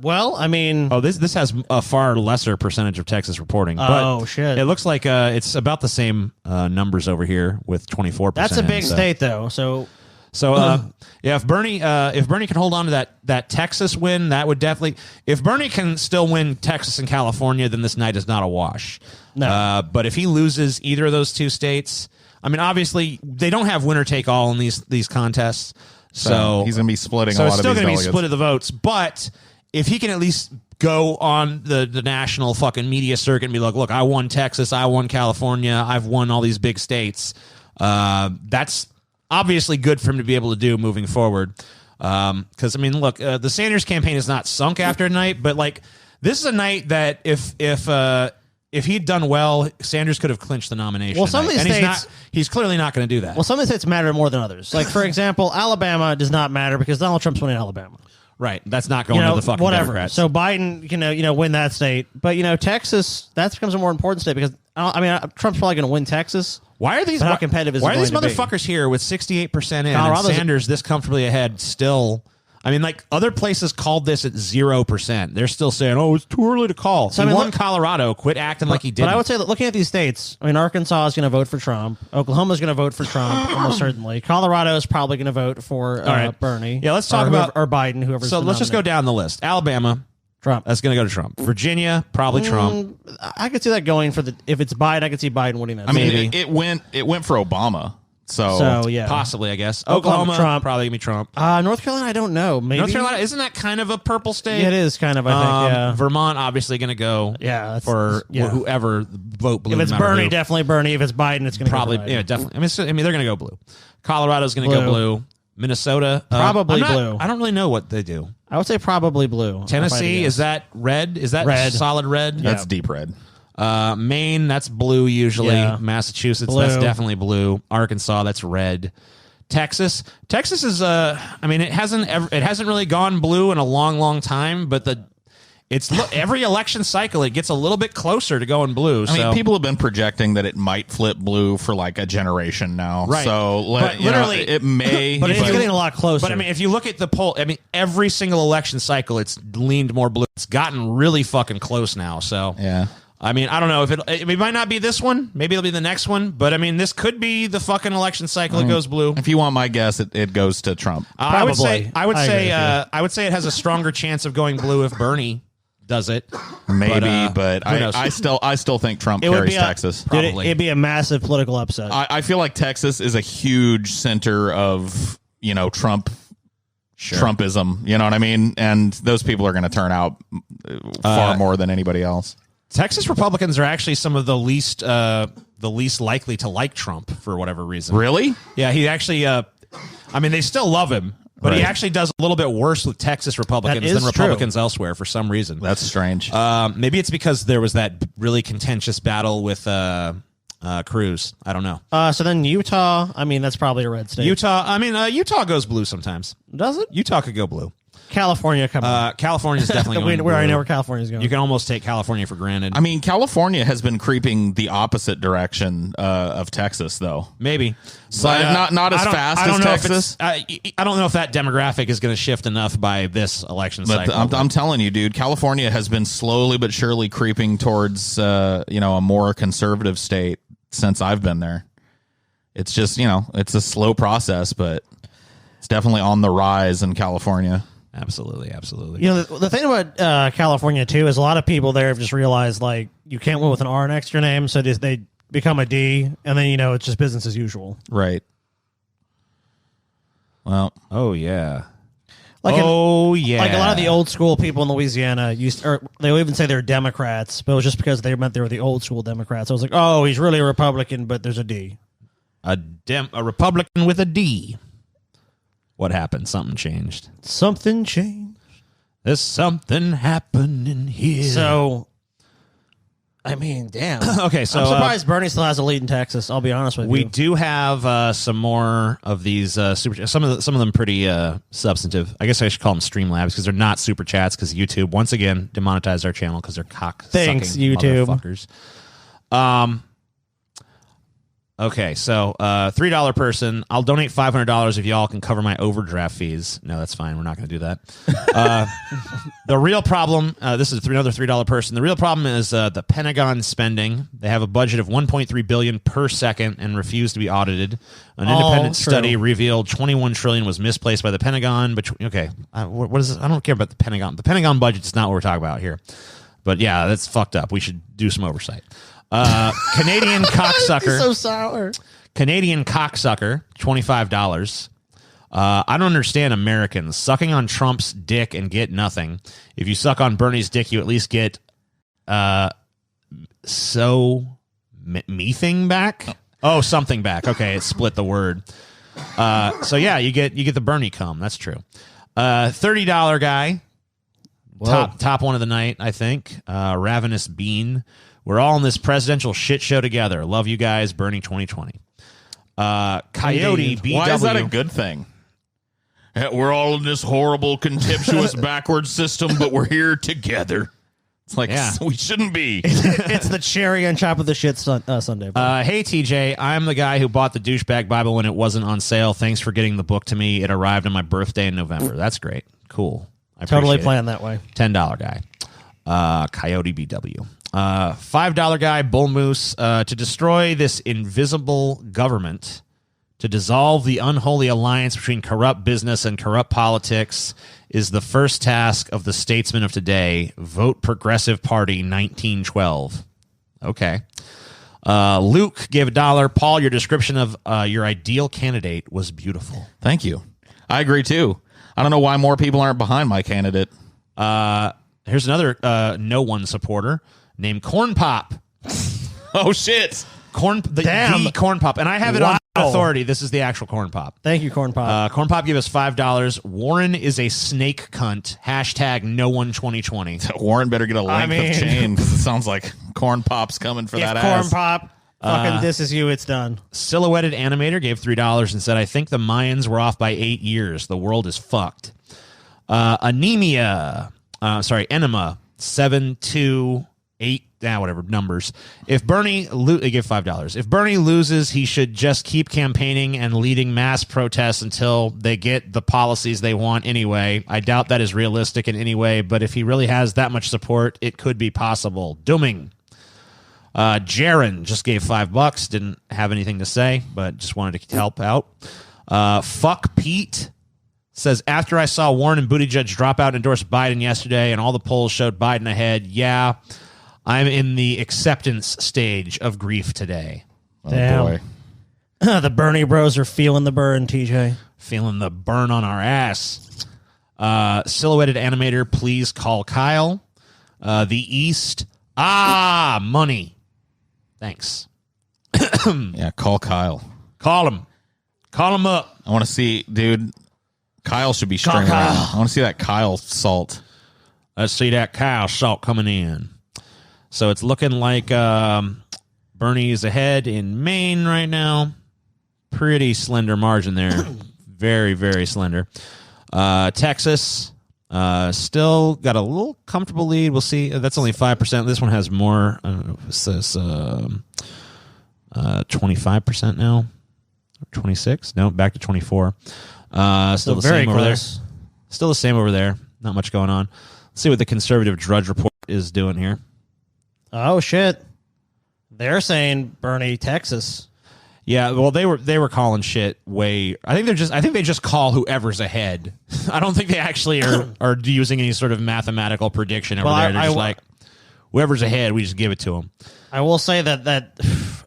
Well, I mean, This has a far lesser percentage of Texas reporting. But shit! It looks like it's about the same numbers over here with 24%. That's a big state, though. So if Bernie can hold on to that Texas win, that would definitely. If Bernie can still win Texas and California, then this night is not a wash. No. But if he loses either of those two states, I mean, obviously they don't have winner take all in these contests, so he's going to be splitting. So a it's lot still of these going to be delegates. split of the votes. But if he can at least go on the national fucking media circuit and be like, look, I won Texas, I won California, I've won all these big states. That's obviously good for him to be able to do moving forward. Because I mean, look, the Sanders campaign is not sunk after tonight, but like this is a night that if he'd done well, Sanders could have clinched the nomination. Well, some of these and states, he's clearly not going to do that. well, some of the states matter more than others. Like, for example, Alabama does not matter because Donald Trump's winning Alabama. Right, that's not going to the fucking whatever. Democrats. So Biden can win that state, but Texas, that becomes a more important state because Trump's probably going to win Texas. Why are these But how competitive is it Why are these going to be? motherfuckers here with 68% in and Colorado's- Sanders this comfortably ahead still? I mean, like other places called this at 0%. They're still saying, "Oh, it's too early to call." So, He I mean, won look- Colorado. Quit acting like he didn't. But I would say that looking at these states, I mean, Arkansas is going to vote for Trump. Oklahoma's going to vote for Trump, almost certainly. Colorado is probably going to vote for right. Bernie. Yeah, let's talk or about- or Biden, whoever's So the let's just go nominee. down the list. Alabama, Trump. that's going to go to Trump. Virginia, probably Trump. I could see that going for if it's Biden, I could see Biden winning that. I mean, Maybe. it went for Obama. so yeah, Possibly, I guess. Oklahoma, Oklahoma, Trump. probably going to be Trump. North Carolina, I don't know. Maybe North Carolina, isn't that kind of a purple state? Yeah, it is kind of. I think. Yeah. Vermont, obviously going to go Yeah, that's- for yeah. whoever vote blue. If it's no matter Bernie, who. definitely Bernie. If it's Biden, it's going to Probably, go Biden. yeah, definitely. I mean, they're going to go blue. Colorado's going to go Blue. blue. Minnesota, Probably blue. I don't really know what they do. I would say probably blue. if I had to Tennessee, guess. is that red? Is that Red. solid red? That's deep red. Maine, that's blue usually. Yeah. Massachusetts, Blue. that's definitely blue. Arkansas, that's red. Texas is I mean, it hasn't really gone blue in a long time, but every election cycle it gets a little bit closer to going blue. I mean, people have been projecting that it might flip blue for like a generation now. Right. So But literally, it may. But it's getting a lot closer. But I mean, if you look at the poll, I mean, every single election cycle, it's leaned more blue. It's gotten really fucking close now. So yeah. I mean, I don't know if it might not be this one. Maybe it'll be the next one. But I mean, this could be the fucking election cycle. It goes blue. If you want my guess, it goes to Trump. I would Probably. say I agree with you. I would say it has a stronger chance of going blue if Bernie does it. Maybe, but who knows? I still think Trump It would carries be Texas. Dude, Probably. it'd be a massive political upset. I feel like Texas is a huge center of Trumpism. You know what I mean? And those people are going to turn out far more than anybody else. Texas Republicans are actually some of the least likely to like Trump for whatever reason. Really? Yeah, he actually. They still love him, but he Right. actually does a little bit worse with Texas Republicans That is than true. Republicans elsewhere for some reason. That's strange. Maybe it's because there was that really contentious battle with Cruz. I don't know. So then Utah, that's probably a red state. Utah goes blue sometimes. Does it? Utah could go blue. California, come on. California's definitely we going already blue. know where California's going. You can almost take California for granted. I mean, California has been creeping the opposite direction of Texas, though. Maybe, But not as fast as Texas. I don't know if that demographic is going to shift enough by this election But cycle. I'm telling you, dude, California has been slowly but surely creeping towards a more conservative state since I've been there. It's just it's a slow process, but it's definitely on the rise in California. Absolutely. The thing about California, too, is a lot of people there have just realized, like, you can't win with an R next to your name, so they become a D, and then, it's just business as usual. Right. Well, Oh yeah. Like yeah. Like a lot of the old school people in Louisiana they will even say they're Democrats, but it was just because they meant they were the old school Democrats. I was like, oh, he's really a Republican, but there's a D. a Republican with a D. What happened? Something changed. Something changed. There's something happening here. So, damn. Okay, so I'm surprised Bernie still has a lead in Texas. I'll be honest with we you. do have some more of these super. Some of them pretty substantive. I guess I should call them Streamlabs because they're not super chats because YouTube once again demonetized our channel because they're cock. Thanks, YouTube. Motherfuckers. Okay, so $3 person. I'll donate $500 if y'all can cover my overdraft fees. No, that's fine. We're not going to do that. The real problem. This is another $3 person. The real problem is the Pentagon spending. They have a budget of $1.3 billion per second and refuse to be audited. An independent study revealed $21 trillion was misplaced by the Pentagon. But what is this? I don't care about the Pentagon. The Pentagon budget's not what we're talking about here. But yeah, that's fucked up. We should do some oversight. Canadian cocksucker. So sour. Canadian cocksucker, $25. I don't understand Americans sucking on Trump's dick and get nothing. If you suck on Bernie's dick, you at least get mething back. Oh, something back. Okay, it split the word. So yeah, you get the Bernie cum. That's true. $30 guy. Top one of the night, I think. Ravenous Bean. We're all in this presidential shit show together. Love you guys, Bernie 2020. Coyote BW. why is that a good thing? We're all in this horrible, contemptuous, backward system, but we're here together. It's like, we shouldn't be. It's the cherry on top of the shit Sunday. Hey, TJ, I'm the guy who bought the douchebag Bible when it wasn't on sale. Thanks for getting the book to me. It arrived on my birthday in November. That's great. Cool. I Totally appreciate it. planned that way. $10 guy. Coyote BW. $5 guy, Bull Moose. To destroy this invisible government, to dissolve the unholy alliance between corrupt business and corrupt politics is the first task of the statesmen of today. Vote Progressive Party 1912. Okay. Luke gave $1. Paul, your description of your ideal candidate was beautiful. Thank you. I agree, too. I don't know why more people aren't behind my candidate. Here's another no one supporter named Corn Pop. Oh, shit. The Corn Pop. And I have it on authority. This is the actual Corn Pop. Thank you, Corn Pop. Corn Pop gave us $5. Warren is a snake cunt. Hashtag no one 2020. Warren better get a length of chain because it sounds like Corn Pop's coming for that Corn ass. Pop fucking this is you, it's done. Silhouetted Animator gave $3 and said, I think the Mayans were off by 8 years. The world is fucked. Enema 728 whatever numbers. If Bernie they give $5. If Bernie loses, he should just keep campaigning and leading mass protests until they get the policies they want anyway. I doubt that is realistic in any way, but if he really has that much support, it could be possible. Dooming. Jaron just gave $5. Didn't have anything to say, but just wanted to help out. Fuck Pete. Says, after I saw Warren and Buttigieg drop out and endorse Biden yesterday and all the polls showed Biden ahead, yeah, I'm in the acceptance stage of grief today. Damn. Oh, boy. The Bernie bros are feeling the burn, TJ. Feeling the burn on our ass. Silhouetted animator, please call Kyle. The East. Money. Thanks. Yeah, call Kyle. Call him. Call him up. I want to see, dude. Kyle should be stringing Kyle. around. I want to see that Kyle salt. Let's see that Kyle salt coming in. So it's looking like Bernie is ahead in Maine right now. Pretty slender margin there. Very, very slender. Texas still got a little comfortable lead. We'll see. That's only 5%. This one has more. I don't know if it says 25% now. 26? No, back to 24. Still the very same over there. close. Still the same over there. Not much going on. Let's see what the conservative Drudge Report is doing here. Oh shit! They're saying Bernie, Texas. Yeah, well, they were calling shit way. I think they just call whoever's ahead. I don't think they actually are using any sort of mathematical prediction over there. They're just like, whoever's ahead, we just give it to them. I will say that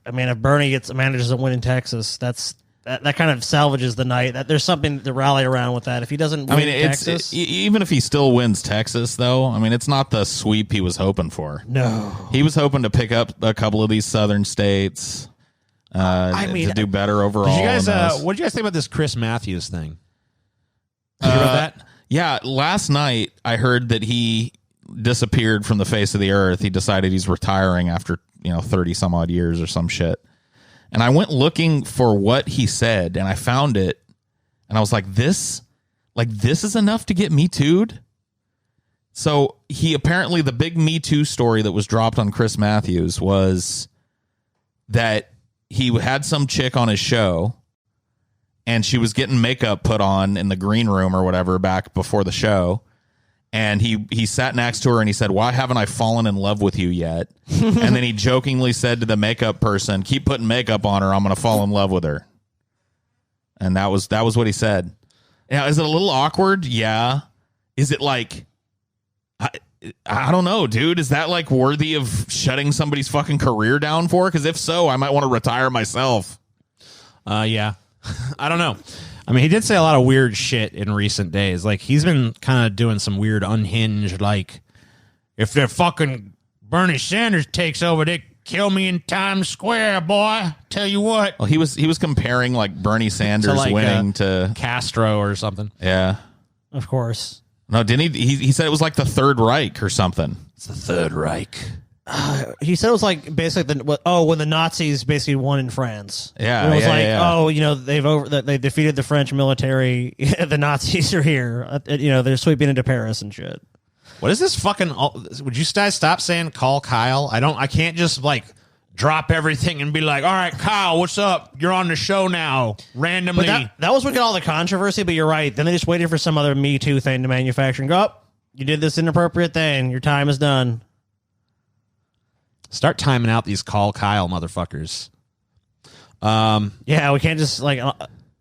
I mean, if Bernie manages to win in Texas, that kind of salvages the night. That there's something to rally around with that. If he doesn't win Texas, even if he still wins Texas, though, I mean, it's not the sweep he was hoping for. no. He was hoping to pick up a couple of these southern states. To do better overall. Did you guys, what did you guys think about this Chris Matthews thing? Did you hear about that? Yeah, last night I heard that he disappeared from the face of the earth. He decided he's retiring after 30 some odd years or some shit. And I went looking for what he said, and I found it, and I was like, this is enough to get Me Too'd? So he apparently, the big Me Too story that was dropped on Chris Matthews was that he had some chick on his show, and she was getting makeup put on in the green room or whatever back before the show. And he sat next to her and he said, "Why haven't I fallen in love with you yet?" And then he jokingly said to the makeup person, "Keep putting makeup on her. I'm going to fall in love with her." And that was what he said. Now, is it a little awkward? Yeah. Is it like, I don't know, dude. Is that like worthy of shutting somebody's fucking career down for? Because if so, I might want to retire myself. Yeah. I don't know. I mean, he did say a lot of weird shit in recent days. Like, he's been kind of doing some weird unhinged, like, if they're fucking Bernie Sanders takes over, they kill me in Times Square, boy. Tell you what. Well, he was comparing like Bernie Sanders winning to Castro or something. Yeah. Of course. No, didn't he said it was like the Third Reich or something. It's the Third Reich. He said it was like basically when the Nazis basically won in France. Yeah, And it was yeah. they defeated the French military. The Nazis are here. They're sweeping into Paris and shit. What is this fucking? Would you guys stop saying call Kyle? I can't just like drop everything and be like, all right, Kyle, what's up? You're on the show now. Randomly. But that was what got all the controversy. But you're right. Then they just waited for some other Me Too thing to manufacture and go, oh, you did this inappropriate thing. Your time is done. Start timing out these call Kyle motherfuckers. Yeah, we can't just like.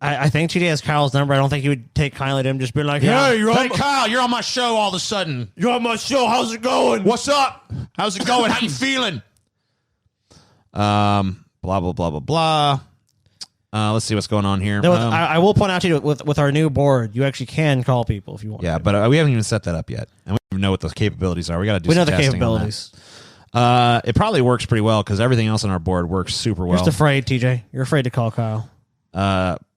I think TJ has Kyle's number. I don't think he would take kindly to him just being like, "Hey, Kyle, you're on my show all of a sudden. you're on my show. How's it going? What's up? How's it going? How you feeling?" Blah blah blah blah blah. Let's see what's going on here. I will point out to you with our new board, you actually can call people if you want. Yeah, but we haven't even set that up yet, and we don't even know what those capabilities are. We got to do. We some know the testing capabilities. on that. It probably works pretty well because everything else on our board works super You're well. just afraid, TJ. You're afraid to call Kyle.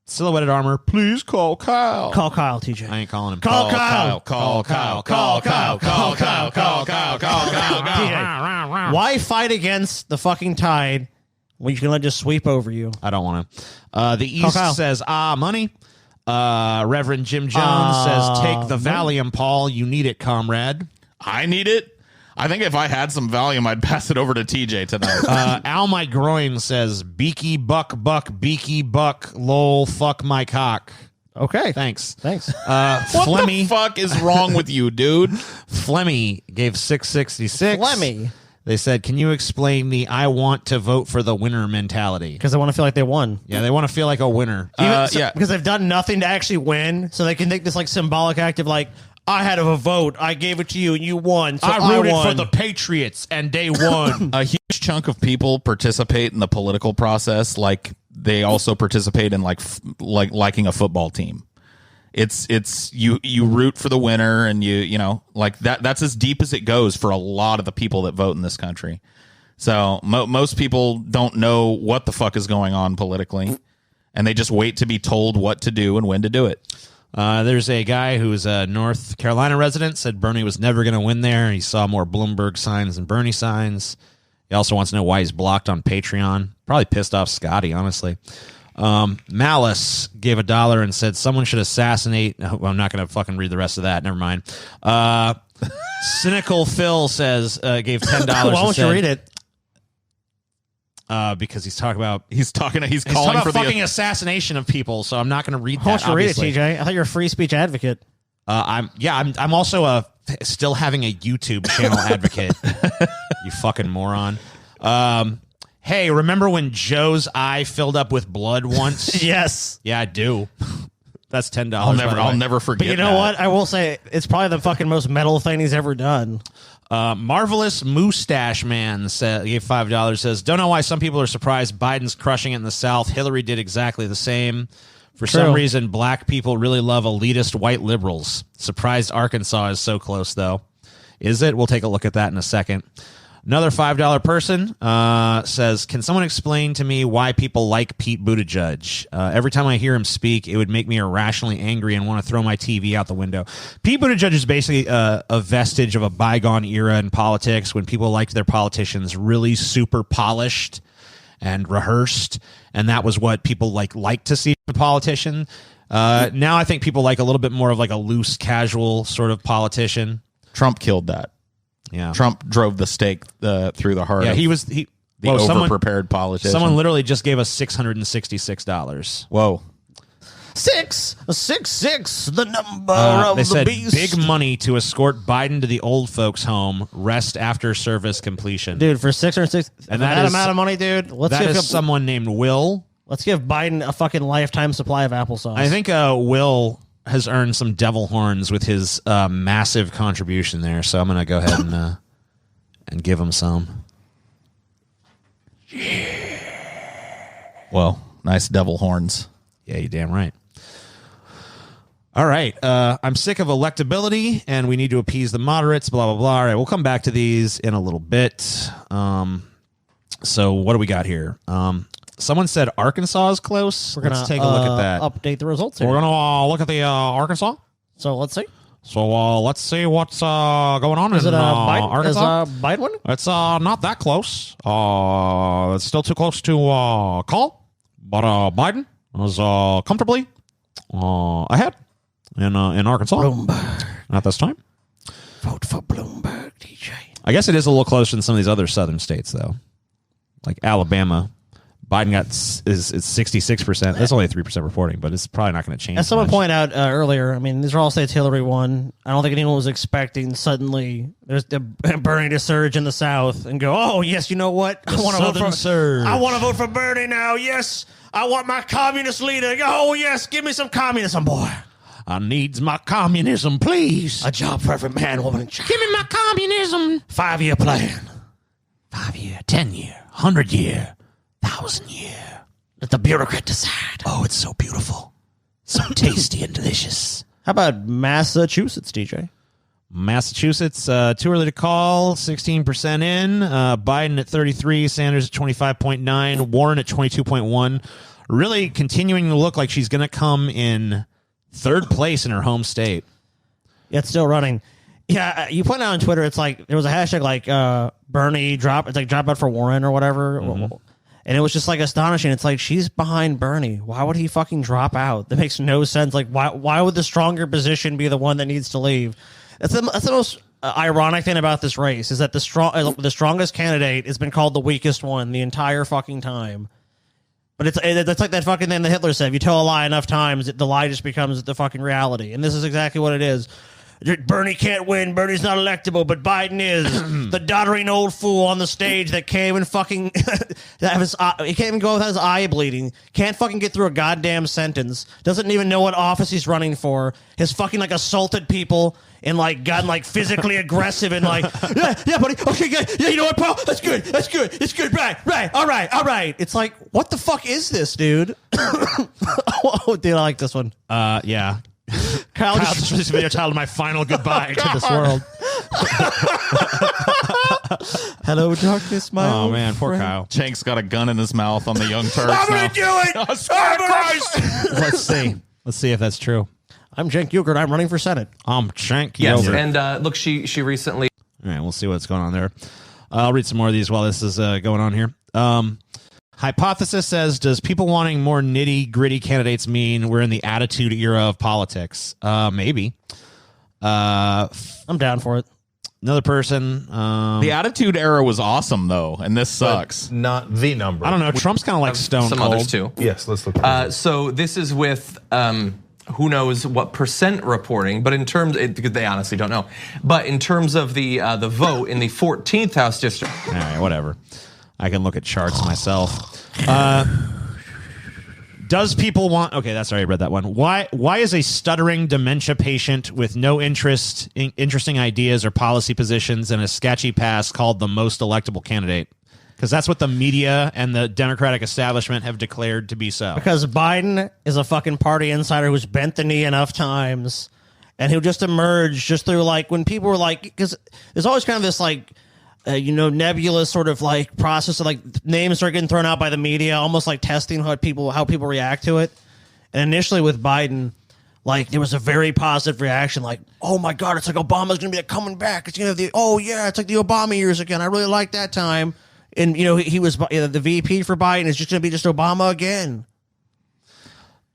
Silhouetted armor. Please call Kyle. Call Kyle, TJ. I ain't calling him. Call Kyle. Call Kyle. Call Kyle. Call Kyle. Call Kyle. Call Kyle. TJ, why fight against the fucking tide when you can let it just sweep over you? I don't want to. The East says, money. Reverend Jim Jones says, take the Valium, Paul. You need it, comrade. I need it. I think if I had some Valium, I'd pass it over to TJ tonight. Al My Groin says, beaky buck, beaky buck, lol, fuck my cock. Okay. Thanks. Thanks. What the fuck is wrong with you, dude? Flemmy gave 666. Flemmy. They said, can you explain the I want to vote for the winner mentality? Because they want to feel like they won. Yeah, they want to feel like a winner. Yeah. Because they've done nothing to actually win, so they can make this like symbolic act of like, I had a vote, I gave it to you, and you won. So I rooted won. for the Patriots, and they won. A huge chunk of people participate in the political process like they also participate in like liking a football team. It's you root for the winner, and you know, like that's as deep as it goes for a lot of the people that vote in this country. So most people don't know what the fuck is going on politically, and they just wait to be told what to do and when to do it. There's a guy who's a North Carolina resident, said Bernie was never going to win there. He saw more Bloomberg signs than Bernie signs. He also wants to know why he's blocked on Patreon. Probably pissed off Scotty, honestly. Malice gave $1 and said someone should assassinate. Well, I'm not going to fucking read the rest of that. Never mind. Cynical Phil says gave $10. Why won't you read it? Because he's talking about He's calling talking for about the fucking assassination of people. So I'm not going to read that. Why won't you read it, obviously. TJ? I thought you were a free speech advocate. I'm also still having a YouTube channel advocate. You fucking moron. Hey, remember when Joe's eye filled up with blood once? Yes. Yeah, I do. That's $10. I'll never forget. But you know what? I will say it's probably the fucking most metal thing he's ever done. Marvelous Mustache Man gave $5. Says, don't know why some people are surprised Biden's crushing it in the South. Hillary did exactly the same. For some reason, black people really love elitist white liberals. Surprised Arkansas is so close, though. Is it? We'll take a look at that in a second. Another $5 person says, can someone explain to me why people like Pete Buttigieg? Every time I hear him speak, it would make me irrationally angry and want to throw my TV out the window. Pete Buttigieg is basically a vestige of a bygone era in politics when people liked their politicians really super polished and rehearsed, and that was what people like to see from a politician. Now I think people like a little bit more of like a loose, casual sort of politician. Trump killed that. Yeah, Trump drove the stake through the heart. Yeah, of the over-prepared politician. Someone literally just gave us $666. Whoa. 666, the number of They the said beast. big money to escort Biden to the old folks' home, rest after service completion. Dude, for 606, And that that is- amount of money, dude, that is someone named Will. let's give Biden a fucking lifetime supply of applesauce. I think Will has earned some devil horns with his massive contribution there, so I'm going to go ahead and give him some. Well, nice devil horns. Yeah, you're damn right. All right. I'm sick of electability, and we need to appease the moderates, blah, blah, blah. All right, we'll come back to these in a little bit. So what do we got here? Someone said Arkansas is close. we're gonna Let's take a look at that. Update the results here. We're going to look at the Arkansas. So let's see. So let's see what's going on Is in it Biden? Arkansas. Is Biden winning? It's not that close. It's still too close to call, but Biden is comfortably ahead in Arkansas. Bloomberg. Not this time. Vote for Bloomberg, DJ. I guess it is a little closer than some of these other southern states, though, like Alabama. Biden got is 66%. That's only 3% reporting, but it's probably not going to change. As someone much. pointed out earlier, I mean, these are all states Hillary won. I don't think anyone was expecting suddenly there's the Bernie to surge in the South and go, oh yes, you know what? I want to vote Southern for surge. I want to vote for Bernie now. Yes, I want my communist leader. Oh yes, give me some communism, boy. I needs my communism, please. A job for every man, woman, and child. Give me my communism. 5-year plan. 5-year, 10-year, 100-year, 1,000-year. Let the bureaucrat decide. Oh, it's so beautiful. So tasty and delicious. How about Massachusetts, DJ? Massachusetts, too early to call, 16% in. Biden at 33, Sanders at 25.9, Warren at 22.1. Really continuing to look like she's going to come in third place in her home state. Yeah, it's still running. Yeah, you point out on Twitter, it's like there was a hashtag like Bernie drop. It's like drop out for Warren or whatever. Mm-hmm. And it was just like astonishing. It's like she's behind Bernie. Why would he fucking drop out? That makes no sense. Like why would the stronger position be the one that needs to leave? That's the most ironic thing about this race is that the strongest candidate has been called the weakest one the entire fucking time. But it's like that fucking thing that Hitler said. If you tell a lie enough times, the lie just becomes the fucking reality. And this is exactly what it is. Bernie can't win. Bernie's not electable, but Biden is. The doddering old fool on the stage that can't even fucking have his he can't even go without his eye bleeding. Can't fucking get through a goddamn sentence. Doesn't even know what office he's running for. Has fucking like assaulted people and like gotten like physically aggressive and like yeah buddy, okay good, yeah, you know what, Paul, that's good, it's good, right, all right. It's like, what the fuck is this, dude? Oh, dude, I like this one. Yeah. Kyle Just released a video titled "My Final Goodbye to This World." Hello, darkness, my Oh old man, poor friend. Kyle. Chank's got a gun in his mouth on the Young Turks. I'm gonna do it. Oh, swear to Christ. Let's see if that's true. I'm Cenk Uygur. I'm running for Senate. Cenk Yes, Uygur. and look, she recently. All right, we'll see what's going on there. I'll read some more of these while this is going on here. Hypothesis says, does people wanting more nitty-gritty candidates mean we're in the attitude era of politics? Maybe. I'm down for it. Another person. The Attitude Era was awesome, though, and this sucks. Not the number. I don't know. Trump's kind of like Stone Some Cold. others too. Yes, let's look at this. So this is with who knows what percent reporting, but in terms, because they honestly don't know. But in terms of the vote in the 14th House district. All right, whatever. I can look at charts myself. Does people want? Okay, that's already read that one. Why is a stuttering dementia patient with no interesting ideas or policy positions and a sketchy past called the most electable candidate? Because that's what the media and the Democratic establishment have declared to be so. Because Biden is a fucking party insider who's bent the knee enough times, and who just emerged just through like when people were like, because there's always kind of this like. Nebulous sort of like process of like names start getting thrown out by the media, almost like testing how people react to it. And initially with Biden, like there was a very positive reaction, like, oh my God, it's like Obama's gonna be like coming back. It's gonna be it's like the Obama years again. I really like that time. And he was the VP for Biden is just gonna be just Obama again.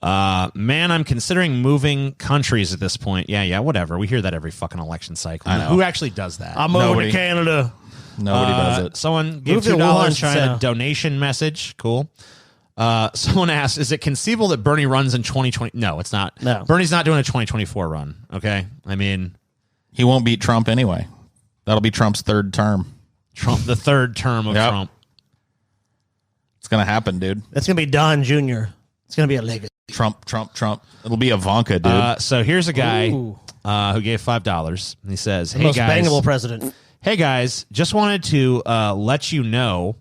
Man, I'm considering moving countries at this point. Yeah, whatever. We hear that every fucking election cycle. I know. Who actually does that? I'm moving Nobody. to Canada. Nobody does it. Someone gave Move to $2 Wuhan, and China. said donation message. Cool. Someone asked, is it conceivable that Bernie runs in 2020? No, it's not. No. Bernie's not doing a 2024 run. Okay. I mean, He won't beat Trump anyway. That'll be Trump's third term. the third term of Yep. Trump. It's going to happen, dude. That's gonna be Don Jr. It's gonna be a legacy. Trump. It'll be Ivanka, dude. So here's a guy Ooh. who gave $5. And he says, The hey, most guys. bangable president. Hey guys, just wanted to let you know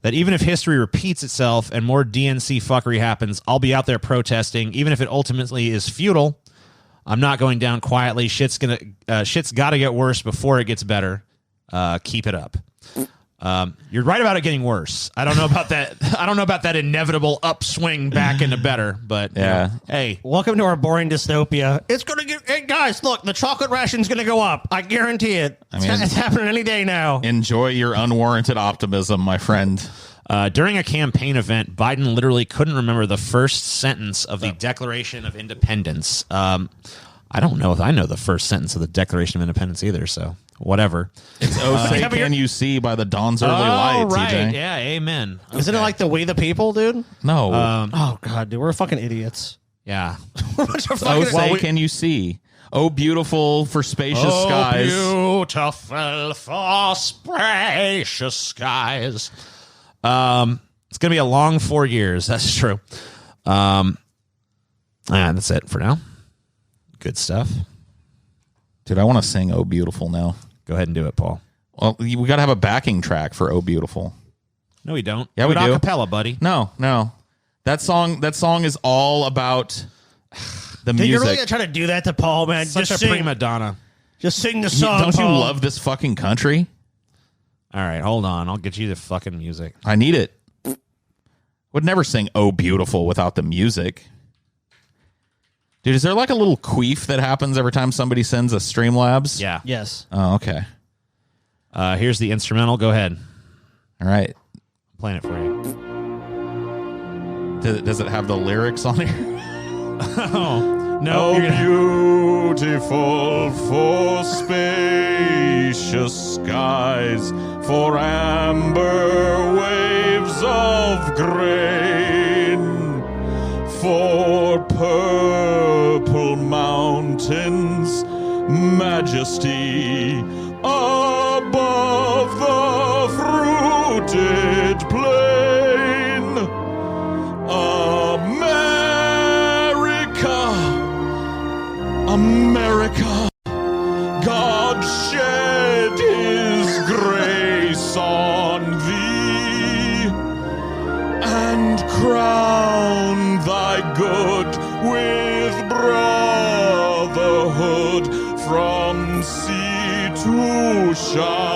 that even if history repeats itself and more DNC fuckery happens, I'll be out there protesting, even if it ultimately is futile. I'm not going down quietly. Shit's got to get worse before it gets better. Keep it up. You're right about it getting worse. I don't know about that. I don't know about that inevitable upswing back into better, but Yeah. Hey, Welcome to our boring dystopia. It's gonna get. Hey guys, look, the chocolate ration's gonna go up. I guarantee it. It's happening any day now. Enjoy your unwarranted optimism, my friend. during a campaign event, Biden literally couldn't remember the first sentence of the Declaration of Independence. I don't know if I know the first sentence of the Declaration of Independence either, so whatever. It's "Oh say can you see" by the dawn's early light, right. TJ. Yeah, amen. Isn't it like the We the People, dude? No. Oh god, dude, we're fucking idiots. Yeah. Oh say can you see? Oh, beautiful for spacious skies. Beautiful for spacious skies. It's gonna be a long 4 years. That's true. That's it for now. Good stuff. Dude, I want to sing "Oh Beautiful" now. Go ahead and do it, Paul. Well, we got to have a backing track for "Oh Beautiful." No, we don't. Yeah, we Do it do. acapella, buddy. No. That song is all about the Dude, music. you're really gonna try to do that to Paul, man. Such Just a sing, prima donna. just sing the song. Don't you Paul. love this fucking country? All right, hold on. I'll get you the fucking music. I need it. Would never sing "Oh Beautiful" without the music. Dude, is there like a little queef that happens every time somebody sends a Streamlabs? Yeah. Yes. Oh, okay. Here's the instrumental. Go ahead. All right. I'm playing it for you. Does it have the lyrics on here? No, you're gonna- Beautiful for spacious skies, for amber waves of grain, for purple mountains majesty above the fruited plain. America, God shed his grace on thee and crown thy good with brotherhood from sea to shine.